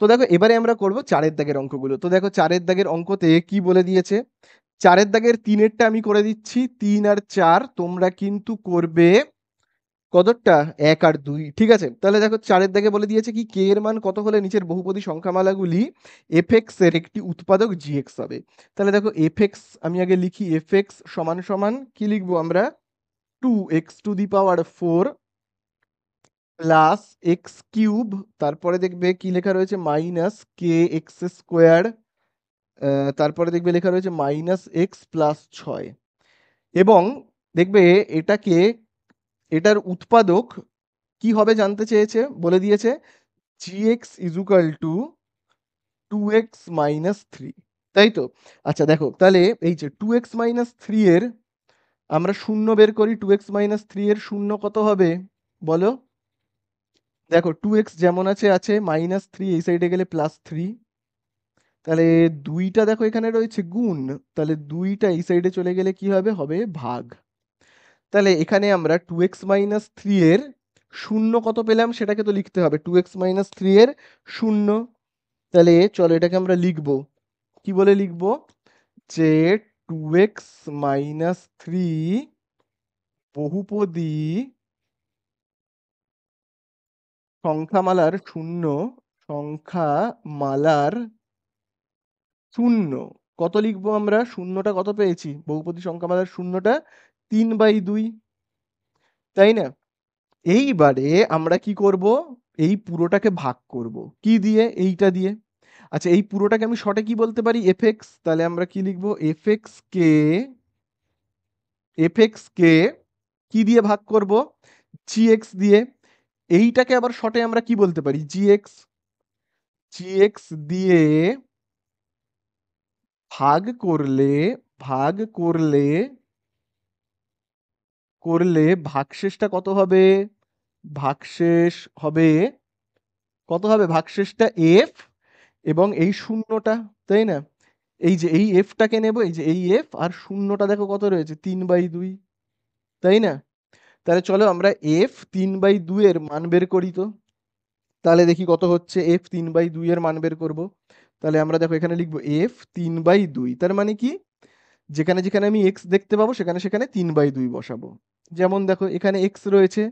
তো দেখো এবারে আমরা করব 4-এর দাগের অঙ্কগুলো। তো দেখো 4-এর দাগের অঙ্কতে কি বলে দিয়েছে? 4-এর দাগের 3-এরটা আমি করে দিচ্ছি। 3 আর 4 তোমরা কিন্তু করবে কতটা? 1 আর 2। ঠিক আছে? তাহলে দেখো 4-এর দাগে বলে দিয়েছে কি কে এর মান কত হলে নিচের বহুপদী সংখ্যামালাগুলি এফএক্স এর একটি উৎপাদক জিএক্স হবে। তাহলে দেখো এফএক্স আমি আগে লিখি। এফএক্স সমান সমান কি লিখবো আমরা? 2x⁴ প্লাস এক্স কিউব, তারপরে দেখবে কি লেখা রয়েছে? -kx², তারপরে দেখবে লেখা রয়েছে -x+6। এবং দেখবে এটাকে, এটার উৎপাদক কি হবে জানতে চেয়েছে, বলে দিয়েছে gx is equal to 2x-3। তাই তো? আচ্ছা দেখো তাহলে এই যে 2x-3 এর আমরা শূন্য বের করি। 2x-3 এর শূন্য কত হবে বলো? দেখো 2x যেমন আছে আছে, -3 এই সাইডে গেলে +3। তাহলে 2টা দেখো এখানে রয়েছে গুণ। তাহলে 2টা এই সাইডে চলে গেলে কি হবে? হবে ভাগ। তাহলে এখানে আমরা 2x-3 এর শূন্য কত পেলাম সেটাকে তো লিখতে হবে। 2x-3 এর শূন্য। তাহলে চলো এটাকে আমরা লিখবো। কি বলে লিখবো? যে 2x-3 বহুপদী সংখ্যামালার শূন্য, সংখ্যামালার শূন্য কত লিখবো আমরা? শূন্যটা কত পেয়েছি? বহুপদী সংখ্যামালার শূন্যটা 3/2, তাই না? এইবারে আমরা কি করব? এই পুরোটাকে ভাগ করব কি দিয়ে? এইটা দিয়ে। আচ্ছা এই পুরোটাকে আমি শর্টে কি বলতে পারি? এফএক্স। তাহলে আমরা কি লিখবো? এফএক্স কে কি দিয়ে ভাগ করব? জিএক্স দিয়ে। এইটাকে আবার শর্টে আমরা কি বলতে পারি? জিএক্স। জিএক্স দিয়ে ভাগ করলে, ভাগ করলে করলে ভাগশেষটা কত হবে? ভাগশেষ হবে কত হবে? ভাগশেষটা এফ এবং এই শূন্যটা, তাই না? এই যে এই এফটাকে নেব, এই যে এই এফ আর শূন্যটা দেখো কত রয়েছে? 3/2, তাই না? তাহলে চলো আমরা এফ 3/2 এর মান বের করি তো। তাহলে দেখি কত হচ্ছে। এফ 3/2 এর মান বের করব। তাহলে আমরা দেখো এখানে লিখবো f 3/2। তার মানে কি, যেখানে যেখানে আমি x দেখতে পাবো সেখানে সেখানে 3/2 বসাবো। যেমন দেখো এখানে x রয়েছে,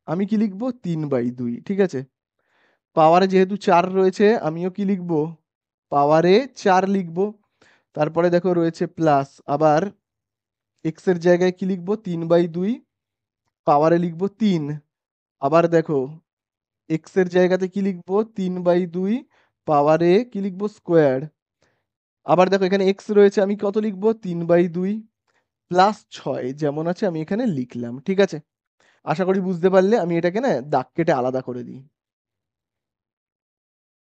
আমি কি লিখবো 3/2, ঠিক আছে। পাওয়ারে যেহেতু 4 রয়েছে, আমিও কি লিখবো পাওয়ারে 4 লিখবো। তারপরে দেখো রয়েছে প্লাস, আবার x এর জায়গায় কি লিখবো 3/2, পাওয়ারে লিখবো 3। আবার দেখো x এর জায়গাতে কি লিখবো 3/2, পাওয়ারে কি লিখবো স্কোয়ার। আবার দেখো এখানে x রয়েছে, আমি কত লিখবো 3/2 প্লাস 6, যেমন আছে আমি এখানে লিখলাম, ঠিক আছে। আশা করি বুঝতে পারলে। আমি এটাকে না দাগ কেটে আলাদা করে দিই।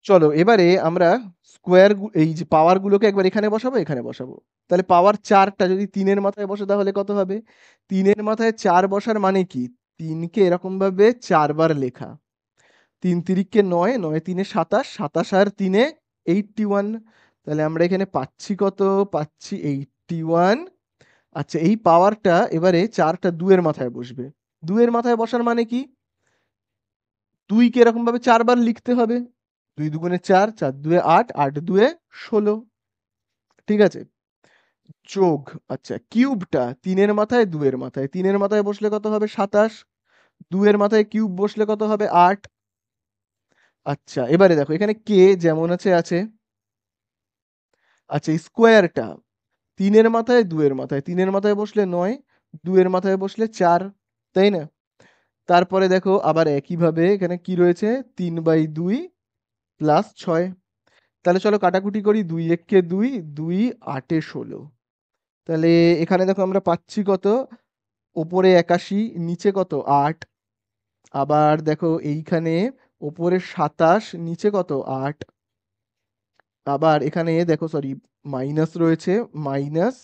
চলো এবারে আমরা এই যে পাওয়ার গুলোকে একবার এখানে বসাবো, এখানে বসাবো। তাহলে পাওয়ার 4টা যদি 3-এর মাথায় বসে তাহলে কত হবে? 3-এর মাথায় 4 বসার মানে কি, 3কে এরকম ভাবে 4 বার লেখা। 3 তিরিককে 9, 9 3-এ 27, 27 আর 3-এ 81। তাহলে আমরা এখানে পাচ্ছি কত, পাচ্ছি 81। আচ্ছা, এই পাওয়ারটা এবারে 4টা 2-এর মাথায় বসবে। 2-এর মাথায় বসার মানে কি, 2কে এরকম ভাবে 4 বার লিখতে হবে। 2 দুগুণে 4, 4 দুয়ে 8, 8 দুয়ে 16, ঠিক আছে। যোগ, আচ্ছা কিউবটা 3-এর মাথায় 2-এর মাথায়, 3-এর মাথায় বসলে কত হবে 27, 2-এর মাথায় কিউব বসলে কত হবে 8। আচ্ছা এবারে দেখো এখানে কে যেমন আছে আছে। আচ্ছা স্কোয়ারটা 3-এর মাথায় 2-এর মাথায়, 3-এর মাথায় বসলে 9, 2-এর মাথায় বসলে 4, তাই না। তারপরে দেখো আবার একইভাবে এখানে কি রয়েছে 3/2 প্লাস 6। তাহলে চলো কাটাকুটি করি, 2 একে 2, 2 8-এ 16। তাহলে এখানে দেখো আমরা পাচ্ছি কত, ওপরে 81, নিচে কত 8। আবার দেখো এইখানে ওপরে 27, নিচে কত 8। আবার এখানে দেখো সরি মাইনাস রয়েছে, মাইনাস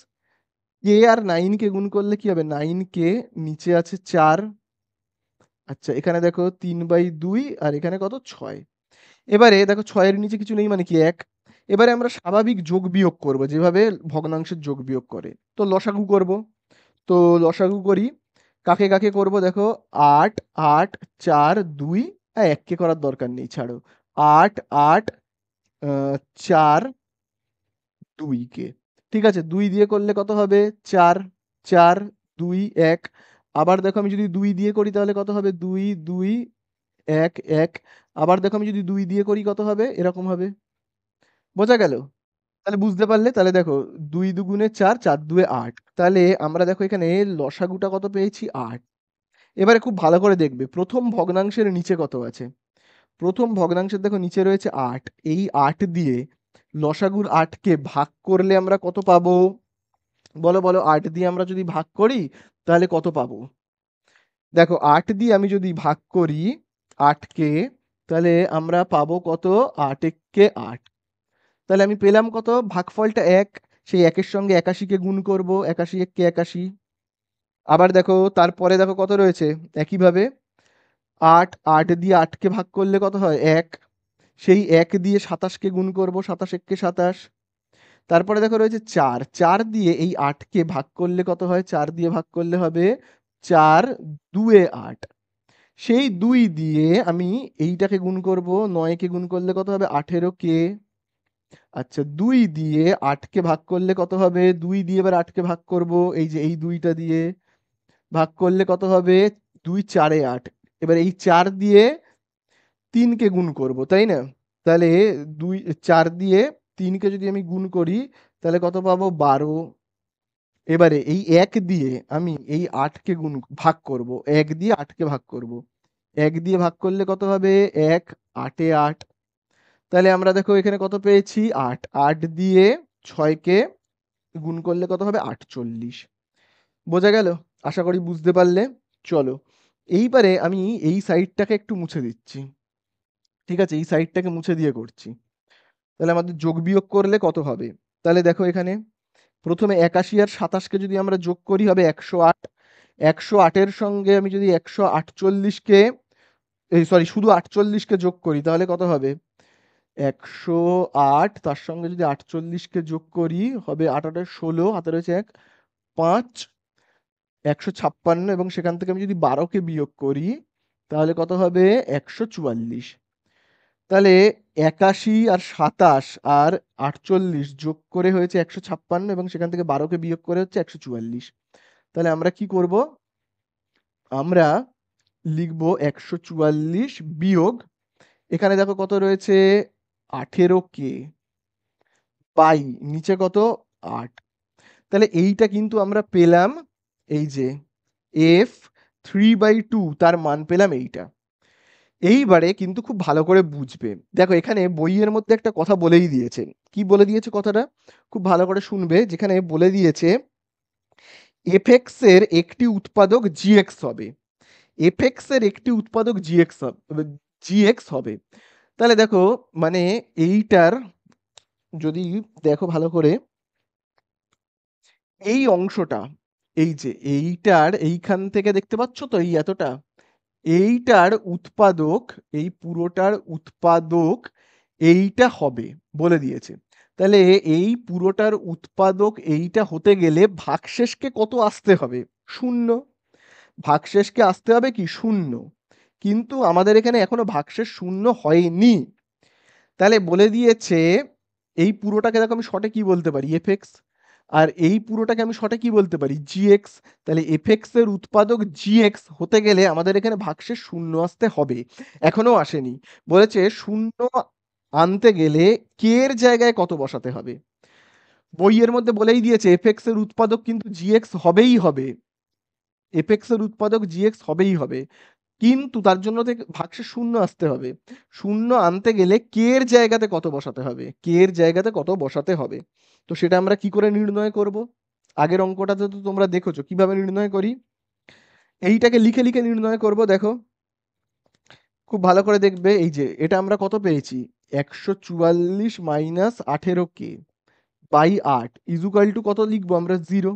কে আর 9 কে গুণ করলে কি হবে 9 কে, নিচে আছে 4। আচ্ছা এখানে দেখো 3/2 আর এখানে কত 6। এবারে দেখো 6-এর নিচে কিছু নেই মানে কি 1। এবারে আমরা স্বাভাবিক যোগ বিয়োগ করব, যেভাবে ভগ্নাংশের যোগ বিয়োগ করে। তো লসাগু করব। তো লসাগু করি, কাকে কাকে করব দেখো, 8 8 4 2, 1 কে করার দরকার নেই, ছাড়ো। 8 8 4 2 কে, ঠিক আছে। 2 দিয়ে করলে কত হবে 4, 4 2 1। আবার দেখো আমি যদি 2 দিয়ে করি তাহলে কত হবে 2 2 1 1। আবার দেখো আমি যদি 2 দিয়ে করি কত হবে, এরকম হবে। বোঝা গেল? তাহলে বুঝতে পারলে। তাহলে দেখো 2 দুগুণে 4, 4 দুয়ে 8। তাহলে আমরা দেখো এখানে লসাগুটা কত পেয়েছি 8। এবারে খুব ভালো করে দেখবে প্রথম ভগ্নাংশের নিচে কত আছে। প্রথম ভগ্নাংশের দেখো নিচে রয়েছে 8। এই 8 দিয়ে লসাগুর 8-কে ভাগ করলে আমরা কত পাবো, বলো বলো। 8 দিয়ে আমরা যদি ভাগ করি তাহলে কত পাবো? দেখো 8 দিয়ে আমি যদি ভাগ করি 8-কে, তাহলে আমরা পাবো কত, 8 একে 8। তাহলে আমি পেলাম কত, ভাগফলটা 1। সেই 1-এর সঙ্গে 81-কে গুণ করব, 81 একে 81। আবার দেখো তারপরে দেখো কত রয়েছে, একইভাবে 8 8 দিয়ে 8-কে ভাগ করলে কত হয় 1। সেই 1 দিয়ে 27-কে গুণ করব, 27 একে 27। তারপরে দেখো রয়েছে 4 4 দিয়ে এই 8-কে ভাগ করলে কত হয়, 4 দিয়ে ভাগ করলে হবে 4 2 8। সেই 2 দিয়ে আমি এইটাকে গুণ করব, 9-কে গুণ করলে কত হবে 18-কে। আচ্ছা 2 দিয়ে 8-কে ভাগ করলে কত হবে, 2 দিয়ে এবার 8-কে ভাগ করব, এই যে এই 2টা দিয়ে ভাগ করলে কত হবে, 2 4 8। এবার এই 4 দিয়ে 3-কে গুণ করব, তাই না। তাহলে 2 4 দিয়ে 3-কে যদি আমি গুণ করি তাহলে কত পাবো 12। এবারে এই 1 দিয়ে আমি এই 8-কে ভাগ করব, 1 দিয়ে 8-কে ভাগ করব। 1 দিয়ে ভাগ করলে কত হবে 1 8 এ 8। তাহলে আমরা দেখো এখানে কত পেয়েছি 8। 8 দিয়ে 6-কে গুণ করলে কত হবে 48। বোঝা গেল? আশা করি বুঝতে পারলে। চলো এইবারে আমি এই সাইডটাকে একটু মুছে দিচ্ছি, ঠিক আছে। এই সাইডটাকে মুছে দিয়ে করছি। তাহলে আমাদের যোগ বিয়োগ করলে কত হবে, তাহলে দেখো এখানে প্রথমে 81 আর 27-কে যদি আমরা যোগ করি হবে 108। 108-এর সঙ্গে আমি যদি 148-কে, এই সরি শুধু 48-কে যোগ করি তাহলে কত হবে 108, তার সঙ্গে যদি 48-কে যোগ করি হবে 8 8 16, হাতে রয়েছে 1 5 156, এবং সেখান থেকে আমি যদি 12-কে বিয়োগ করি তাহলে কত হবে 144। তাহলে 81 আর 27 আর 48 যোগ করে হয়েছে 156 এবং সেখান থেকে 12কে বিয়োগ করে হচ্ছে 144। তাহলে আমরা কি করব? আমরা লিখব 144 বিয়োগ, এখানে দেখো কত রয়েছে, 18K বাই নিচে কত, 8। তাহলে এইটা কিন্তু আমরা পেলাম, এই যে এফ 3/2, তার মান পেলাম এইটা। এইবারে কিন্তু খুব ভালো করে বুঝবে, দেখো এখানে বইয়ের মধ্যে একটা কথা বলেই দিয়েছে। কি বলে দিয়েছে কথাটা? খুব ভালো করে শুনবে, যেখানে বলে দিয়েছে এফএক্স এর একটি উৎপাদক জিএক্স হবে। এফএক্স এর একটি উৎপাদক জিএক্স হবে। তাহলে দেখো, মানে এইটার যদি দেখো ভালো করে, এই অংশটা, এই যে এইটার এইখান থেকে দেখতে পাচ্ছ তো, এই এতটা, এইটার উৎপাদক, এই পুরোটার উৎপাদক এইটা হবে বলে দিয়েছে। তাহলে এই পুরোটার উৎপাদক এইটা হতে গেলে ভাগশেষকে কত আসতে হবে? শূন্য। ভাগশেষকে আসতে হবে কি? শূন্য। কিন্তু আমাদের এখানে এখনো ভাগশেষ শূন্য হয়নি। তাহলে বলে দিয়েছে এই পুরোটাকে, দেখো আমি শর্টে কি বলতে পারি, এফএক্স। আর এই পুরোটাকে আমি শর্টে কি বলতে পারি, জিএক্স। তাহলে এফএক্স এর উৎপাদক জিএক্স হতে গেলে আমাদের এখানে ভাগশেষ শূন্য আসতে হবে। এখনো আসেনি। বলেছে শূন্য আনতে গেলে কে এর জায়গায় কত বসাতে হবে। বইয়ের মধ্যে বলেই দিয়েছে এফএক্স এর উৎপাদক কিন্তু জিএক্স হবেই হবে। এফএক্স এর উৎপাদক জিএক্স হবেই হবে। কিন্তু তার জন্য থেকে ভাগশেষ শূন্য আসতে হবে। শূন্য আনতে গেলে কে এর জায়গাতে কত বসাতে হবে, কে এর জায়গাতে কত বসাতে হবে। তো সেটা আমরা কি করে নির্ণয় করব? আগের অঙ্কটাতে তো তোমরা দেখেছো কিভাবে নির্ণয় করি। এইটাকে লিখে লিখে নির্ণয় করব, দেখো খুব ভালো করে দেখবে। এই যে এটা আমরা কত পেয়েছি, 144 minus 18K by 8 equal to কত লিখবো আমরা, 0।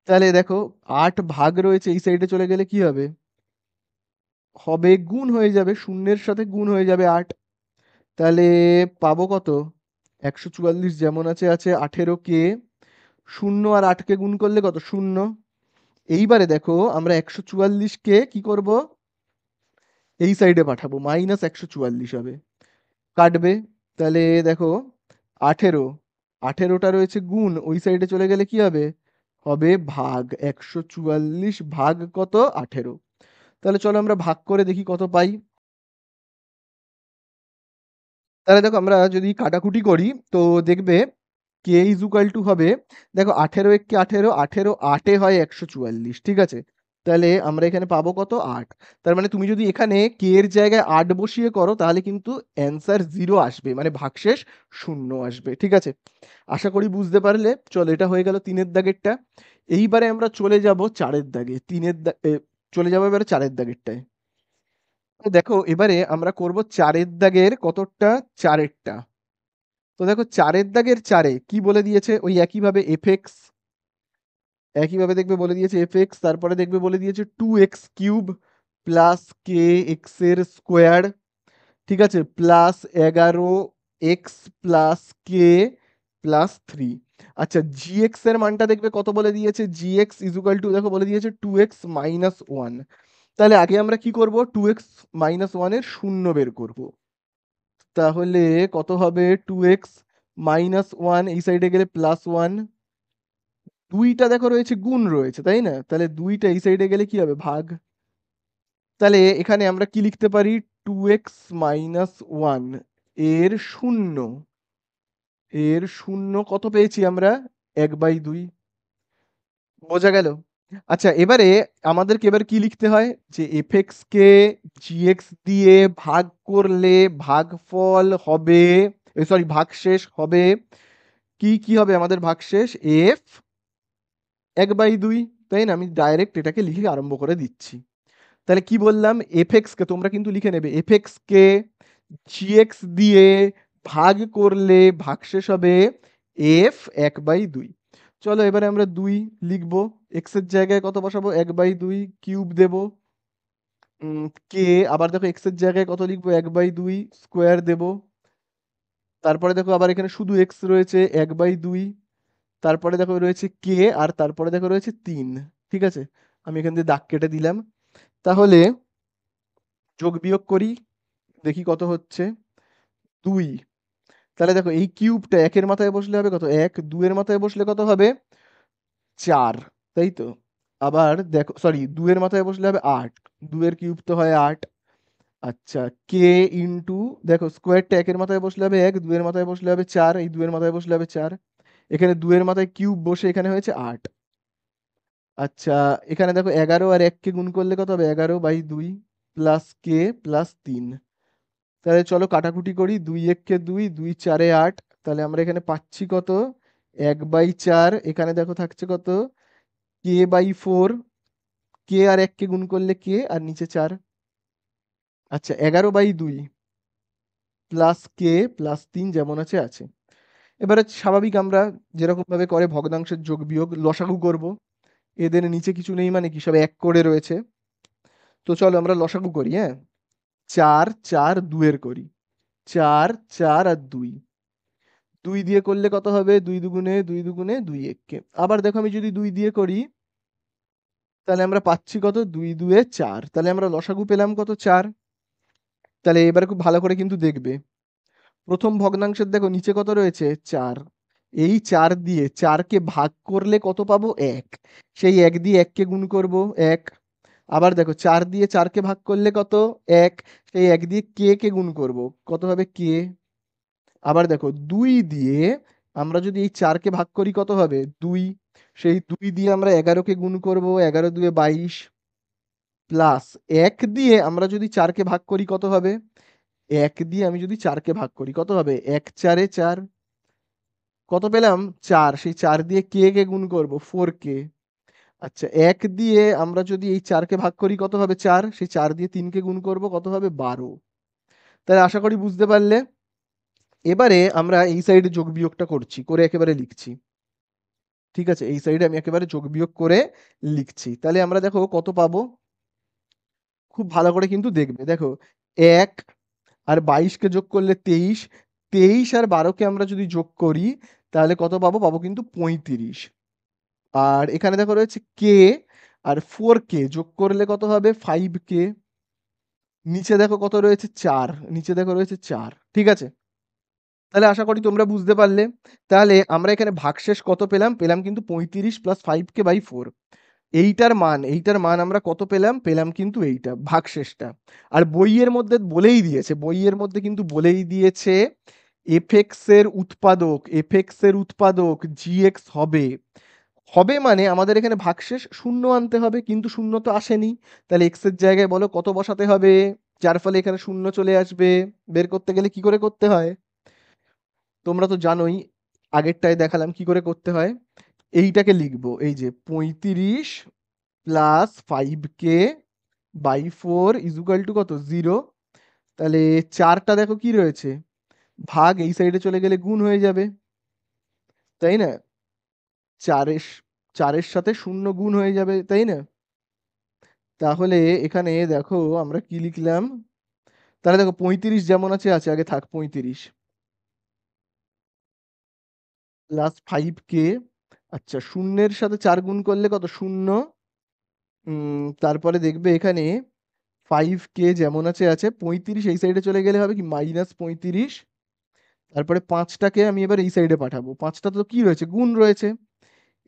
তাহলে দেখো 8 ভাগ রয়েছে, এই সাইডে চলে গেলে কি হবে, হবে গুণ হয়ে যাবে, শূন্যের সাথে গুণ হয়ে যাবে 8। তাহলে পাবো কত, 144 যেমন আছে আছে, 18K, শূন্য আর 8কে গুণ করলে কত, শূন্য। এইবারে দেখো আমরা 144কে কি করব, এই সাইডে পাঠাবো, মাইনাস 144 হবে, কাটবে। তাহলে দেখো 18, 18টা রয়েছে গুণ, ওই সাইডে চলে গেলে কি হবে, হবে ভাগ, 144 ভাগ কত, 18। তাহলে চলো আমরা ভাগ করে দেখি কত পাই। তাহলে দেখো আমরা যদি কাটাকুটি করি, তো দেখবে কে ইজ ইকুয়াল টু হবে, দেখো 18 একে 18, 18 8-এ হয় 144, ঠিক আছে। তাহলে আমরা এখানে পাবো কত, 8। তার মানে তুমি যদি এখানে কে এর জায়গায় 8 বসিয়ে করো তাহলে কিন্তু অ্যান্সার 0 আসবে, মানে ভাগশেষ শূন্য আসবে, ঠিক আছে। আশা করি বুঝতে পারলে। চলো, এটা হয়ে গেল 3-এর দাগেরটা। এইবারে আমরা চলে যাব 4-এর দাগে, চলে যাবো এবারে 4-এর দাগেরটায়। তো দেখো এবারে আমরা করব 4-এর দাগের কতটা, 4-এরটা। তো দেখো 4-এর দাগের 4-এ কি বলে দিয়েছে, ওই একইভাবে এফএক্স, একইভাবে দেখবে বলে দিয়েছে এফএক্স, তারপরে দেখবে বলে দিয়েছে 2x³ প্লাস কে এক্স এর স্কোয়ার, ঠিক আছে, plus 11x plus k plus 3। আচ্ছা, জিএক্স এর মানটা দেখবে কত বলে দিয়েছে, জিএক্স ইজুকাল টু দেখো বলে দিয়েছে 2x-1। তাহলে আগে আমরা কি করব, 2x-1 এর শূন্য বের করব। তাহলে কত হবে, 2x-1 এই সাইডে গেলে +1, দুইটা দেখো রয়েছে গুণ রয়েছে, তাই না? তাহলে দুইটা এই সাইডে গেলে কি হবে, ভাগ। তাহলে এখানে আমরা কি লিখতে পারি, 2x-1 এর শূন্য, এর শূন্য কত পেয়েছি আমরা, 1/2। বোঝা গেল? আচ্ছা, এবারে আমাদেরকে এবার কি লিখতে হয়, যে এফএক্স কে জিএক্স দিয়ে ভাগ করলে ভাগফল হবে, সরি ভাগশেষ হবে, কি কি হবে আমাদের ভাগশেষ, এফ 1/2, তাই না? আমি ডাইরেক্ট এটাকে লিখে আরম্ভ করে দিচ্ছি। তাহলে কি বললাম, এফএক্স কে তোমরা কিন্তু লিখে নেবে, এফএক্স কে জিএক্স দিয়ে ভাগ করলে ভাগশেষ হবে এফ 1/2। চলো এবারে আমরা 2 লিখবো, এক্স এর জায়গায় কত বসাবো, 1/2 কিউব দেব, কে, আবার দেখো এক্স এর জায়গায় কত লিখবো, 1/2 স্কোয়ার দেব। তারপরে দেখো আবার এখানে শুধু এক্স রয়েছে, 1/2। তারপরে দেখো রয়েছে কে, আর তারপরে দেখো রয়েছে 3, ঠিক আছে। আমি এখান দিয়ে দাগ কেটে দিলাম। তাহলে যোগ বিয়োগ করি, দেখি কত হচ্ছে, 2। তাহলে দেখো এই কিউবটা একের মাথায় বসলে হবে কত, 1, 2 এর মাথায় বসলে কত হবে, 4, তাই তো। আবার দেখো, সরি, 2 এর মাথায় বসলে হবে 8, 2 এর কিউব তো হয় 8। আচ্ছা, কে ইন্টু, দেখো স্কোয়ারটা একের মাথায় বসলে হবে 1, 2 এর মাথায় বসলে হবে 4, এই 2 এর মাথায় বসলে হবে 4। এখানে 2 এর মাথায় কিউব বসে এখানে হয়েছে 8। আচ্ছা, এখানে দেখো 11 আর 1 কে গুণ করলে কত হবে, 11/2 প্লাস কে প্লাস 3। তাহলে চলো কাটাকুটি করি, 2 1 কে 2, 2 4 এ 8। তাহলে আমরা এখানে পাচ্ছি কত, 1/4। এখানে দেখো থাকছে কত, কে/4। কে আর 1 কে গুণ করলে কে, আর নিচে 4। আচ্ছা, 11/2 প্লাস কে প্লাস 3 যেমন আছে আছে। এবারে স্বাভাবিক আমরা যেরকম ভাবে করে ভগ্নাংশের যোগ বিয়োগ লসাগু করব। এদের নিচে কিছু নেই মানে কি, সব এক করে রয়েছে। তো চলো আমরা লসাগু করি, হ্যাঁ। 4 4 2 এর করি, 4 4 আর 2। 2 দিয়ে করলে কত হবে, 2 দুগুণে 2 দুগুণে 2 একে। আবার দেখো আমি যদি 2 দিয়ে করি, তাহলে আমরা পাচ্ছি কত, 2 2 এ 4। তাহলে আমরা লসাগু পেলাম কত, 4। তাহলে এবারে খুব ভালো করে কিন্তু দেখবে, প্রথম ভগ্নাংশের দেখো নিচে কত রয়েছে, 4। এই 4 দিয়ে 4 কে ভাগ করলে কত পাবো, 1। সেই 1 দিয়ে 1 কে গুণ করব, 1। আবার দেখো 4 দিয়ে 4 কে ভাগ করলে কত, 1। সেই 1 দিয়ে কে কে গুণ করব, কত হবে, কে। আবার দেখো 2 দিয়ে আমরা যদি এই 4 কে ভাগ করি কত হবে, 2। সেই 2 দিয়ে আমরা 11 কে গুণ করব, 11 2 22 প্লাস 1 দিয়ে আমরা যদি 4 কে ভাগ করি কত হবে, 1 দিয়ে আমি যদি 4 কে ভাগ করি কত হবে, 1 4 এ 4। কত পেলাম, 4। সেই 4 দিয়ে কে কে গুণ করব, 4 কে। আচ্ছা, 1 দিয়ে আমরা যদি এই 4 কে ভাগ করি কত হবে, 4। সেই 4 দিয়ে 3 কে গুণ করব, কত হবে, 12। তাহলে আশা করি বুঝতে পারলে। এবারে আমরা এই সাইডে যোগ বিয়োগটা করছি, করে একেবারে লিখছি। ঠিক আছে, এই সাইডে আমি একেবারে যোগ বিয়োগ করে লিখছি। তাহলে আমরা দেখো কত পাবো, খুব ভালো করে কিন্তু দেখবে। দেখো 1 আর 22 কে যোগ করলে 23, 23 আর 12 কে আমরা যদি যোগ করি তাহলে কত পাবো, পাবো কিন্তু 35। আর এখানে দেখো রয়েছে কে আর 4 কে যোগ করলে কত হবে, 5 কে। নিচে দেখো কত রয়েছে, 4। নিচে দেখো রয়েছে 4। ঠিক আছে, তাহলে আশা করি তোমরা বুঝতে পারলে। তাহলে আমরা এখানে ভাগশেষ কত পেলাম, পেলাম কিন্তু 35 প্লাস 5 কে/4। এইটার মান আমরা কত পেলাম, পেলাম কিন্তু এইটা ভাগশেষটা। আর বইয়ের মধ্যে কিন্তু বলেই দিয়েছে এফ এক্স এর উৎপাদক জিএক্স হবে। হবে মানে আমাদের এখানে ভাগশেষ শূন্য আনতে হবে, কিন্তু শূন্য তো আসেনি। তাহলে এক্স এর জায়গায় বলো কত বসাতে হবে, যার ফলে এখানে শূন্য চলে আসবে। বের করতে গেলে কি করে করতে হয়, তোমরা তো জানোই, আগেরটায় দেখালাম কি করে করতে হয়। এইটাকে লিখবো, এই যে 35 প্লাস 5 কে/4 ইজুকাল টু কত, 0। তাহলে 4টা দেখো কি রয়েছে, ভাগ এই সাইডে চলে গেলে গুণ হয়ে যাবে, তাই না। 4 এর 4-এর সাথে শূন্য গুণ হয়ে যাবে, তাই না। তাহলে এখানে দেখো আমরা কি লিখলাম, তাহলে দেখো 35 যেমন আছে আছে, আগে থাক 35 প্লাস 5 কে। আচ্ছা, শূন্যের সাথে 4 গুণ করলে কত, শূন্য। তারপরে দেখবে এখানে 5 কে যেমন আছে আছে, 35 এই সাইডে চলে গেলে হবে কি, -35। তারপরে 5টাকে আমি এবার এই সাইডে পাঠাবো, 5টা তো কি রয়েছে, গুণ রয়েছে।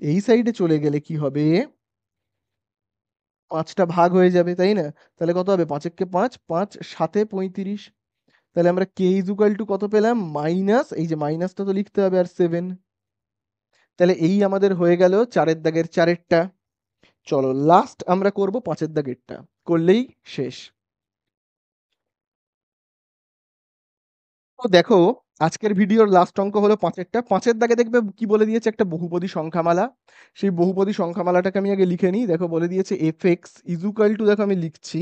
এই সাইডে চলে গেলে কি হবে, 5টা ভাগ হয়ে যাবে, তাই না। তাহলে কত হবে, 5 একে 5, 5 7 এ 35। তাহলে আমরা কে ইজুকাল টু কত পেলাম, মাইনাস, এই যে মাইনাসটা তো লিখতে হবে, আর 7। তাহলে এই আমাদের হয়ে গেল 4-এর দাগের 4-এরটা। চলো লাস্ট আমরা করব 5-এর দাগেরটা, করলেই শেষ। তো দেখো, আজকের ভিডিওর লাস্ট অঙ্ক হলো 5-এরটা। 5-এর দাগে দেখবে কি বলে দিয়েছে, একটা বহুপদী সংখ্যামালা। সেই বহুপদী সংখ্যামালাটাকে আমি আগে লিখে নিই। দেখো বলে দিয়েছে এফ এক্স ইজুকাল টু, দেখো আমি লিখছি,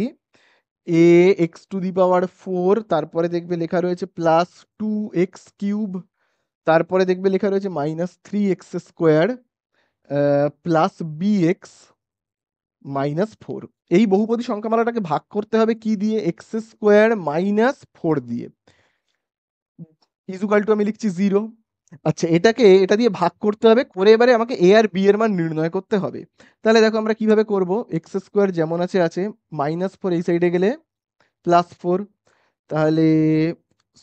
এ x⁴, তারপরে দেখবে লেখা রয়েছে +2x³ তারপরে দেখবে লেখা রয়েছে -3x² +bx-4। এই বহুপদী সংখ্যামালাটাকে ভাগ করতে হবে কি দিয়ে, x² - 4 দিয়ে। ইজুকাল টু আমি লিখছি 0। আচ্ছা, এটা দিয়ে ভাগ করতে হবে, করে এবারে আমাকে এ আর বি এর মান নির্ণয় করতে হবে। তাহলে দেখো আমরা কিভাবে করব, x² যেমন আছে আছে, -4 এই সাইডে গেলে +4। তাহলে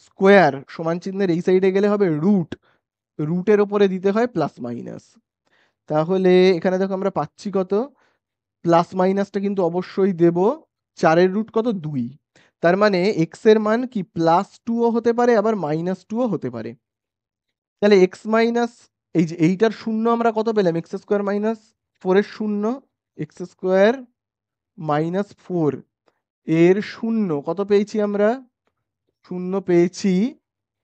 স্কোয়ার সমান চিহ্নের এই সাইডে গেলে হবে রুট, রুটের ওপরে দিতে হয় প্লাস মাইনাস। তাহলে এখানে দেখো আমরা পাচ্ছি কত, প্লাস মাইনাসটা কিন্তু অবশ্যই দেব, 4-এর রুট কত 2, তার মানে এক্স এর মান কি +2ও হতে পারে আবার -2ও হতে পারে। তাহলে এক্স মাইনাস, এই যে এইটার শূন্য আমরা কত পেলাম, x² - 4 এর শূন্য, x² - 4 এর শূন্য কত পেয়েছি আমরা, শূন্য পেয়েছি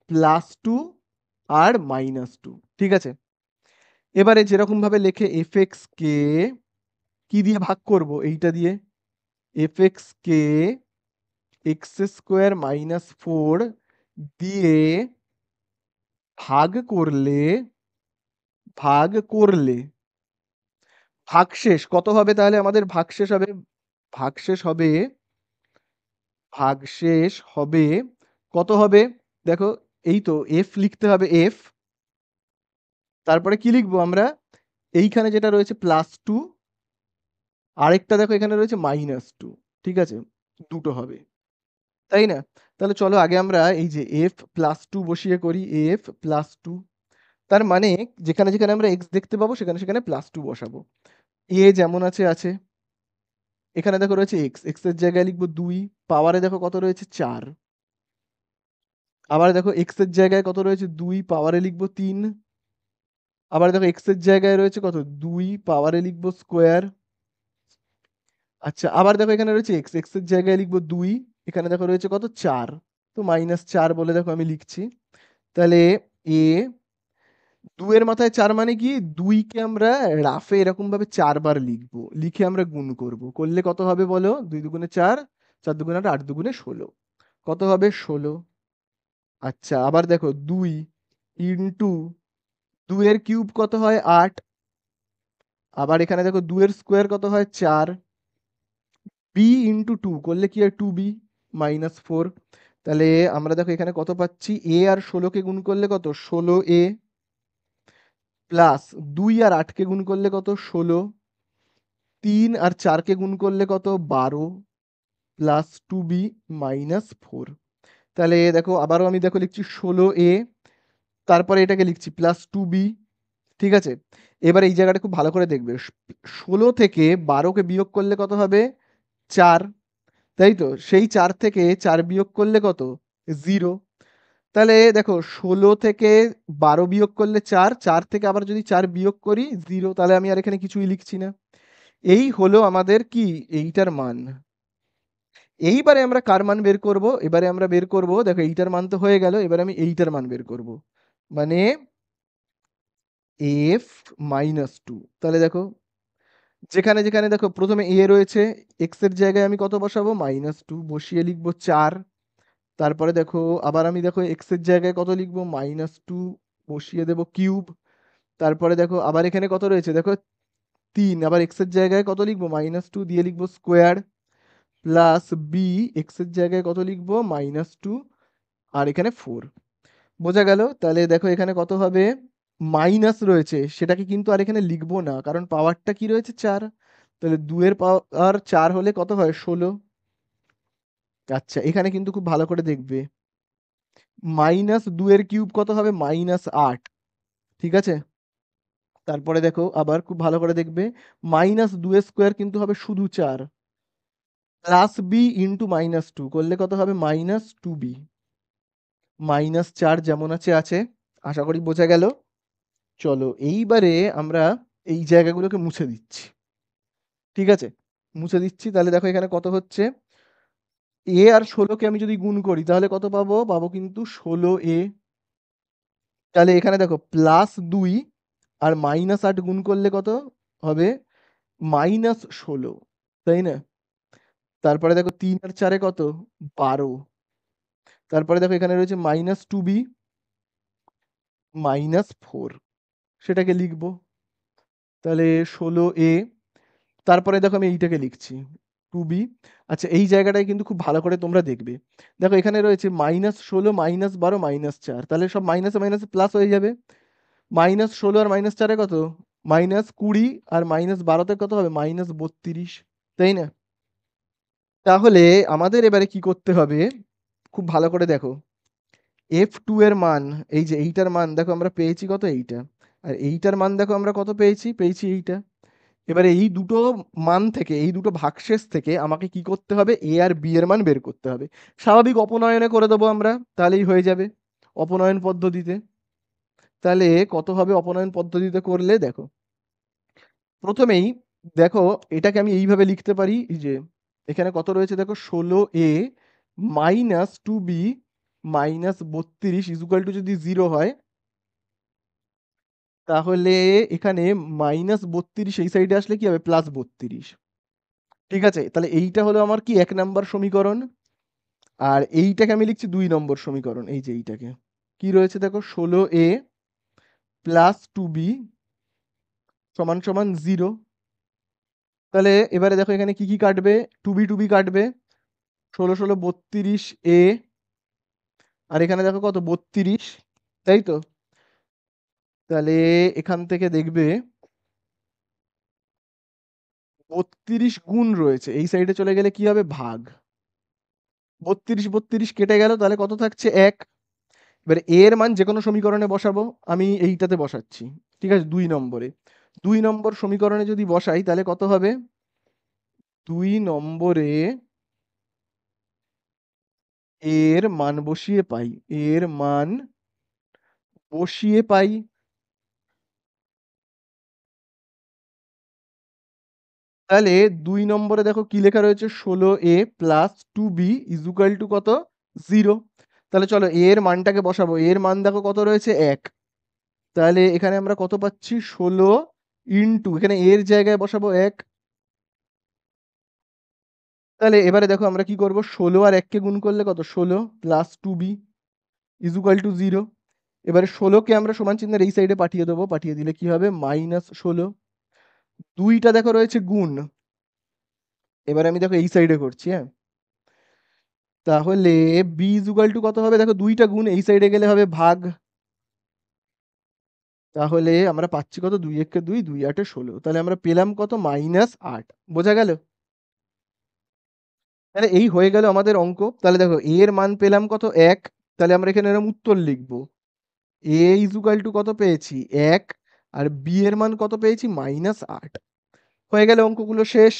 +2 আর -2, ঠিক আছে। এবারে যেরকম ভাবে লেখে এফএক্স কে কি দিয়ে ভাগ করব, এইটা দিয়ে, এফএক্স কে x² - 4 দিয়ে ভাগ করলে ভাগশেষ কত হবে, তাহলে আমাদের ভাগশেষ হবে ভাগশেষ হবে কত হবে, দেখো এই তো এফ লিখতে হবে, এফ, তারপরে কি লিখবো আমরা, এইখানে যেটা রয়েছে +2, আরেকটা দেখো এখানে রয়েছে -2, ঠিক আছে, দুটো হবে, তাই না। তাহলে চলো আগে আমরা এই যে f+2 বসিয়ে করি, f+2, তার মানে যেখানে যেখানে আমরা এক্স দেখতে পাবো সেখানে সেখানে +2 বসাবো। এ যেমন আছে আছে, এখানে দেখো রয়েছে এক্স, এক্স এর জায়গায় লিখবো 2, পাওয়ারে দেখো কত রয়েছে 4, আবার দেখো এক্স এর জায়গায় কত রয়েছে 2, পাওয়ারে লিখবো 3, আবার দেখো এক্স এর জায়গায় রয়েছে কত 2, পাওয়ারে লিখবো স্কোয়ার। আচ্ছা আবার দেখো এখানে রয়েছে এক্স, এক্স এর জায়গায় লিখবো 2, এখানে দেখো রয়েছে কত 4, তো -4 বলে দেখো আমি লিখছি। তাহলে এ 2 এর মাথায় 4 মানে কি, 2 কে আমরা রাফে এরকম ভাবে 4 বার লিখবো, লিখে আমরা গুণ করব, করলে কত হবে বলো, 2 দুগুণে 4, 4 দুগুণে 8, 8 দুগুণে 16, কত হবে 16। আচ্ছা আবার দেখো 2 ইন্টু 2 এর কিউব কত হয় 8, আবার এখানে দেখো 2 এর স্কোয়ার কত হয় 4, বি ইন্টু 2 করলে কি হয় 2b -4। তাহলে আমরা দেখো এখানে কত পাচ্ছি, এ আর 16কে গুণ করলে কত 16a, প্লাস 2 আর 8কে গুণ করলে কত 16, 3 আর 4কে গুণ করলে কত 12, প্লাস 2b -4। তাহলে দেখো আবারও আমি দেখো লিখছি 16a, তারপরে এটাকে লিখছি +2b, ঠিক আছে। এবার এই জায়গাটা খুব ভালো করে দেখবে, 16 থেকে 12কে বিয়োগ করলে কত হবে 4, তাই তো, সেই 4 থেকে 4 বিয়োগ করলে কত 0। তাহলে দেখো 16 থেকে 12 বিয়োগ করলে 4, 4 থেকে আবার যদি 4 বিয়োগ করি 0, তাহলে আমি আর এখানে কিছুই লিখছি না। এই হলো আমাদের কি, এইটার মান। এইবারে আমরা কার মান বের করব, এবারে আমরা বের করব, দেখো এইটার মান তো হয়ে গেল, এবারে আমি এইটার মান বের করব, মানে f-2। তাহলে দেখো যেখানে যেখানে দেখো প্রথমে a রয়েছে, x এর জায়গায় আমি কত বসাবো -2 বসিয়ে লিখবো 4, তারপরে দেখো আবার আমি দেখো x এর জায়গায় কত লিখবো -2 বসিয়ে দেবো কিউব, তারপরে দেখো আবার এখানে কত রয়েছে দেখো 3, আবার x এর জায়গায় কত লিখবো -2 দিয়ে লিখবো স্কোয়ার, প্লাস বি, এক্স এর জায়গায় কত লিখবো -2 আর এখানে 4, বোঝা গেল। তাহলে দেখো এখানে কত হবে, মাইনাস রয়েছে সেটাকে কিন্তু আর এখানে লিখবো না, কারণ পাওয়ারটা কি রয়েছে 4, তাহলে 2 এর পাওয়ার 4 হলে কত হয় 16। আচ্ছা এখানে কিন্তু খুব ভালো করে দেখবে, -2 এর কিউব কত হবে -8, ঠিক আছে। তারপরে দেখো আবার খুব ভালো করে দেখবে, -2 এর স্কোয়ার কিন্তু হবে শুধু 4, প্লাস বি ইন্টু -2 করলে কত হবে -2b, -4 যেমন আছে আছে, আশা করি বোঝা গেল। চলো এইবারে আমরা এই জায়গাগুলোকে মুছে দিচ্ছি, ঠিক আছে, মুছে দিচ্ছি। তাহলে দেখো এখানে কত হচ্ছে, এ আর 16কে আমি যদি গুণ করি তাহলে কত পাবো, পাবো কিন্তু 16a। তাহলে এখানে দেখো +2 আর -8 গুণ করলে কত হবে, -16, তাই না। তারপরে দেখো 3 আর 4 কত 12, তারপরে দেখো এখানে রয়েছে -2b -4, সেটাকে লিখবো, তাহলে 16a, তারপরে দেখো আমি এইটাকে লিখছি 2b। আচ্ছা এই জায়গাটায় কিন্তু খুব ভালো করে তোমরা দেখবে, দেখো এখানে রয়েছে -16 -12 -4, তাহলে সব মাইনাসে মাইনাসে প্লাস হয়ে যাবে, -16 আর -4 কত -20, আর -12তে কত হবে -32, তাই না। তাহলে আমাদের এবারে কি করতে হবে, খুব ভালো করে দেখো, F2 এর মান, এই যে এইটার মান দেখো আমরা পেয়েছি কত, এইটা। আর এইটার মান দেখো আমরা কত পেয়েছি, পেয়েছি এইটা। এবারে এই দুটো মান থেকে, এই দুটো ভাগশেষ থেকে আমাকে কি করতে হবে, এ আর বি এর মান বের করতে হবে। স্বাভাবিক অপনয়নে করে দেবো আমরা, তাহলেই হয়ে যাবে অপনয়ন পদ্ধতিতে। তাহলে কত হবে অপনয়ন পদ্ধতিতে করলে, দেখো প্রথমেই দেখো এটাকে আমি এইভাবে লিখতে পারি, এই যে এখানে কত রয়েছে দেখো, 16a minus 2b minus 32 equal to যদি 0 হয়, তাহলে এখানে -32 এই সাইডে আসলে কি হবে, +32। ঠিক আছে, তাহলে এইটা হলো আমার কি 1 নাম্বার সমীকরণ। আর এইটাকে আমি লিখছি 2 নম্বর সমীকরণ, এই যে এইটাকে কি রয়েছে দেখো, 16a প্লাস 2b সমান সমান 0। তাহলে এবারে দেখো এখানে কি কি কাটবে, 2b কাটবে, 16 16 32 a, আর এখানে দেখো কত 32, তাই তো। তাহলে এখান থেকে দেখবে 32 গুণ রয়েছে, এই সাইডে চলে গেলে কি হবে, ভাগ। 32 32 কেটে গেল, তাহলে কত থাকছে, 1। এবার এর মান যে কোনো সমীকরণে বসাবো, আমি এইটাতে বসাচ্ছি, ঠিক আছে, 2 নম্বরে। 2 নম্বর সমীকরণে যদি বসাই তাহলে কত হবে, 2 নম্বরে এর মান বসিয়ে পাই, এর মান বসিয়ে পাই। তাহলে 2 নম্বরে দেখো কি লেখা রয়েছে, 16a plus 2b equal to কত, 0। তাহলে চলো এর মানটাকে বসাবো, এর মান দেখো কত রয়েছে, 1। তাহলে এখানে আমরা কত পাচ্ছি, 16 এখানে এর জায়গায় বসাবো 1। তাহলে এবারে দেখো আমরা কি করব, 16 আর 1কে গুণ করলে কত, 16 প্লাস 2b ইজুকাল টু 0। এবারে 16কে আমরা সমান চিহ্নের এই সাইডে পাঠিয়ে দেবো, পাঠিয়ে দিলে কি হবে, -16। দুইটা দেখো রয়েছে গুণ, এবারে আমি দেখো এই সাইডে করছি, হ্যাঁ। তাহলে বি ইজুকাল টু কত হবে, দেখো দুইটা গুণ এই সাইডে গেলে হবে ভাগ। তাহলে আমরা পাচ্ছি কত, 2 1 2, 2 8 16, তাহলে আমরা পেলাম কত, -8। বোঝা গেল। তাহলে এই হয়ে গেল আমাদের অঙ্ক। তাহলে দেখো এ এর মান পেলাম কত, 1। তাহলে আমরা এখানে এরকম উত্তর লিখবো, এ ইজুকাল টু কত পেয়েছি, 1। আর বি এর মান কত পেয়েছি, -8। হয়ে গেল অঙ্কগুলো শেষ।